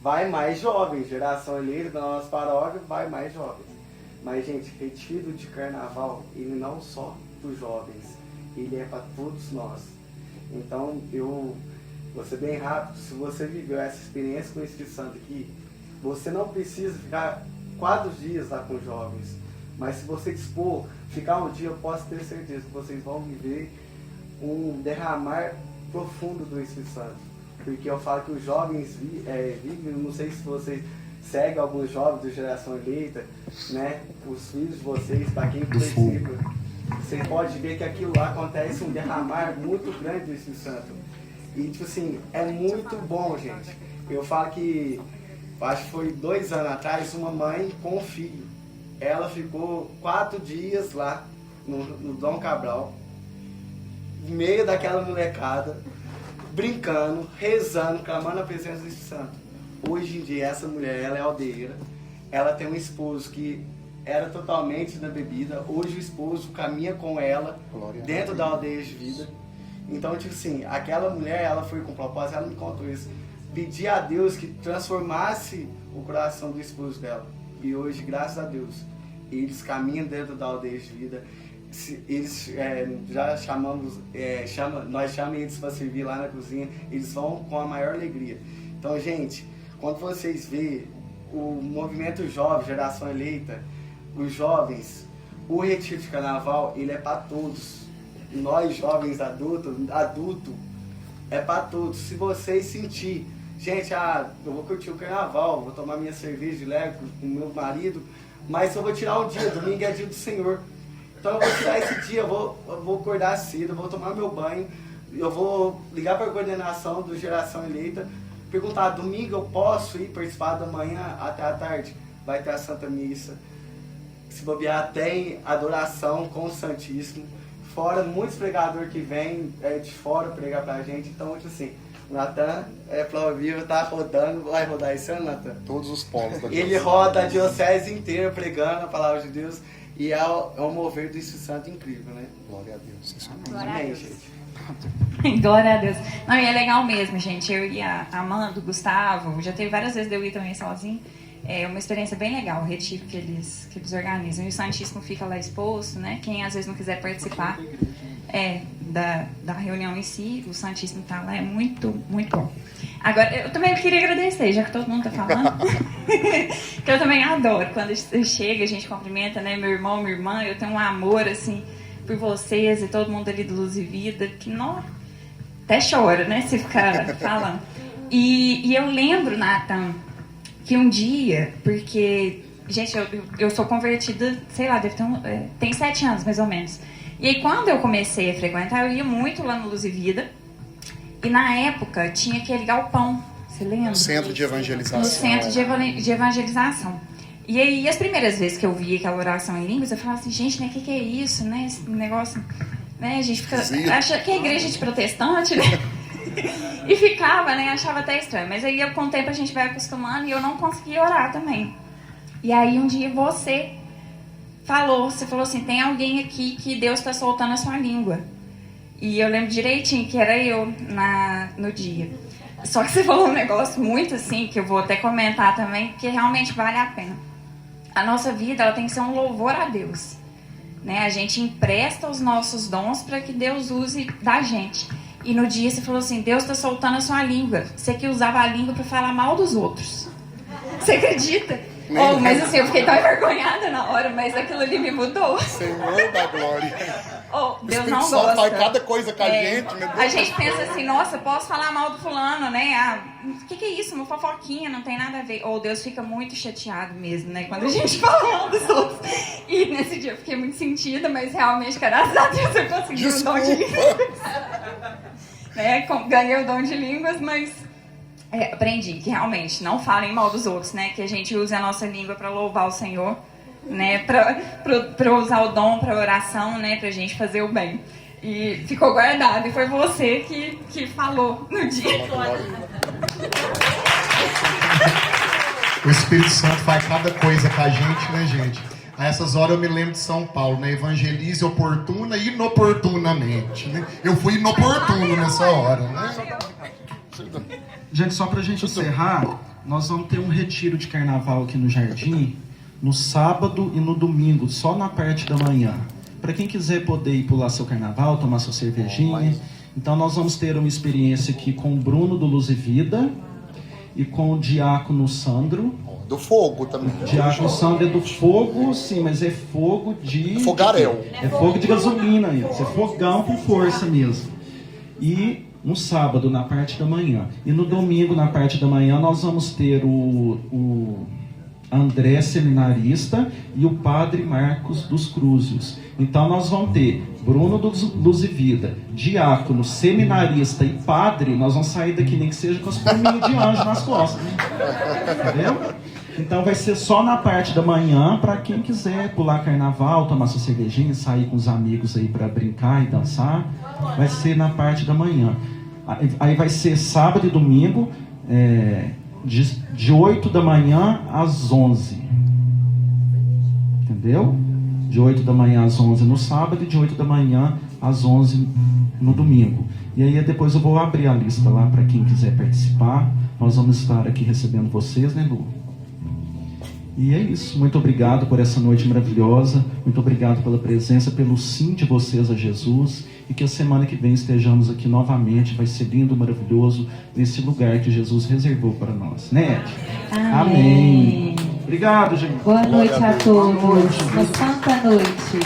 Vai mais jovens, geração eleita da nossa paróquia, vai mais jovens. Mas, gente, retiro de carnaval, ele não só para os jovens, ele é para todos nós. Então, vou ser bem rápido, se você viveu essa experiência com o Espírito Santo aqui, você não precisa ficar 4 dias lá com os jovens. Mas se você dispor, ficar um dia, eu posso ter certeza que vocês vão viver um derramar profundo do Espírito Santo. Porque eu falo que os jovens vivem, não sei se vocês seguem alguns jovens da geração eleita, né? Os filhos de vocês, para quem participa, você pode ver que aquilo lá acontece um derramar muito grande do Espírito Santo. E, tipo assim, é muito bom, gente. Eu falo que, acho que foi 2 anos atrás, uma mãe com um filho. Ela ficou 4 dias lá, no Dom Cabral, no meio daquela molecada, brincando, rezando, clamando a presença do Espírito Santo. Hoje em dia, essa mulher, ela é aldeira, ela tem um esposo que era totalmente na bebida, hoje o esposo caminha com ela dentro da aldeia de vida. Então, tipo assim, aquela mulher, ela foi com propósito, ela me contou isso, pedir a Deus que transformasse o coração do esposo dela. E hoje, graças a Deus, eles caminham dentro da aldeia de vida. Eles já nós chamamos eles para servir lá na cozinha, eles vão com a maior alegria. Então, gente, quando vocês veem o movimento jovem, geração eleita, os jovens, o retiro de carnaval, ele é para todos. Nós jovens adulto é para todos. Se vocês sentir, gente, eu vou curtir o carnaval, vou tomar minha cerveja de leve com o meu marido, mas eu vou tirar um dia, domingo é dia do Senhor. Então eu vou tirar esse dia, eu vou acordar cedo, eu vou tomar meu banho, eu vou ligar para a coordenação do Geração Eleita, perguntar, domingo eu posso ir participar da manhã até a tarde? Vai ter a Santa Missa. Se bobear, tem adoração com o Santíssimo. Fora, muitos pregadores que vêm de fora pregar pra gente. Então, tipo assim, o Natan Flávio tá rodando, vai rodar esse ano, Natan? Todos os polos da diocese. Ele roda a diocese inteira pregando a palavra de Deus. E é um mover do Espírito Santo incrível, né? Glória a Deus. Isso é Glória a Amém, Deus. gente. Glória a Deus. Não, e é legal mesmo, gente. Eu e a Amanda, o Gustavo, já teve várias vezes de eu ir também sozinho. É uma experiência bem legal, o retiro que eles organizam. E o Santíssimo fica lá exposto, né? Quem às vezes não quiser participar da reunião em si, o Santíssimo tá lá, é muito, muito bom. Agora, eu também queria agradecer, já que todo mundo tá falando, que eu também adoro. Quando chega, a gente cumprimenta, né? Meu irmão, minha irmã, eu tenho um amor, assim, por vocês e todo mundo ali do Luz e Vida, que não, até chora, né? Se ficar falando. E eu lembro, Natan, que um dia, porque, gente, eu sou convertida, sei lá, deve ter tem 7 anos mais ou menos. E aí quando eu comecei a frequentar, eu ia muito lá no Luz e Vida. E na época tinha aquele galpão, você lembra? Centro de evangelização. No centro de evangelização. E aí as primeiras vezes que eu vi aquela oração em línguas, eu falava assim, gente, né, que é isso, né? Esse negócio, né? A gente acha que é igreja de protestante, né? E ficava, né? Achava até estranho. Mas aí com o tempo a gente vai acostumando e eu não conseguia orar também. E aí um dia você falou assim, tem alguém aqui que Deus está soltando a sua língua. E eu lembro direitinho que era eu no dia. Só que você falou um negócio muito assim, que eu vou até comentar também, que realmente vale a pena. A nossa vida, ela tem que ser um louvor a Deus. né? A gente empresta os nossos dons para que Deus use da gente. E no dia você falou assim, Deus está soltando a sua língua. Você que usava a língua para falar mal dos outros. Você acredita? Oh, mas assim, eu fiquei tão envergonhada na hora, mas aquilo ali me mudou. Senhor da glória. Oh, Deus Espírito não Santo gosta. faz cada coisa com a gente, meu Deus. A gente pensa assim, nossa, posso falar mal do fulano, né? Ah, o que é isso? Uma fofoquinha, não tem nada a ver. Ou Deus fica muito chateado mesmo, né? Quando a gente fala mal dos outros. E nesse dia eu fiquei muito sentida, mas realmente, graças a Deus, eu consegui o dom de línguas. Né? Ganhei o dom de línguas, mas aprendi que realmente não falem mal dos outros, né? Que a gente use a nossa língua para louvar o Senhor, né? Para usar o dom para oração, né? Para a gente fazer o bem. E ficou guardado. E foi você que falou no dia. O Espírito Santo faz cada coisa com a gente, né, gente? A essas horas eu me lembro de São Paulo, né? Evangelize oportuna e inoportunamente, né? Eu fui inoportuno nessa hora, né? Gente, só pra gente encerrar, nós vamos ter um retiro de carnaval aqui no Jardim, no sábado e no domingo, só na parte da manhã. Para quem quiser poder ir pular seu carnaval, tomar sua cervejinha. Então nós vamos ter uma experiência aqui com o Bruno do Luz e Vida e com o Diácono Sandro. Do fogo também. Diácono Sandro é do fogo, sim, mas é fogo de... Fogaréu. É fogo de gasolina, isso. É fogão com força mesmo. E no sábado, na parte da manhã. E no domingo, na parte da manhã, nós vamos ter o André Seminarista e o Padre Marcos dos Crúzios. Então nós vamos ter Bruno dos Luz e Vida, Diácono, Seminarista e Padre. Nós vamos sair daqui nem que seja com as palminhas de anjo nas costas, né? Entendeu? Então vai ser só na parte da manhã para quem quiser pular carnaval, tomar sua cervejinha, sair com os amigos aí para brincar e dançar. Vai ser na parte da manhã. Aí vai ser sábado e domingo, de 8 da manhã às 11. Entendeu? De 8 da manhã às 11 no sábado e de 8 da manhã às 11 no domingo. E aí depois eu vou abrir a lista lá para quem quiser participar. Nós vamos estar aqui recebendo vocês, né, Lu? E é isso. Muito obrigado por essa noite maravilhosa. Muito obrigado pela presença, pelo sim de vocês a Jesus. E que a semana que vem estejamos aqui novamente. Vai ser lindo, maravilhoso, nesse lugar que Jesus reservou para nós. Né, Ed? Amém. Obrigado, gente. Boa noite a todos. Uma santa noite.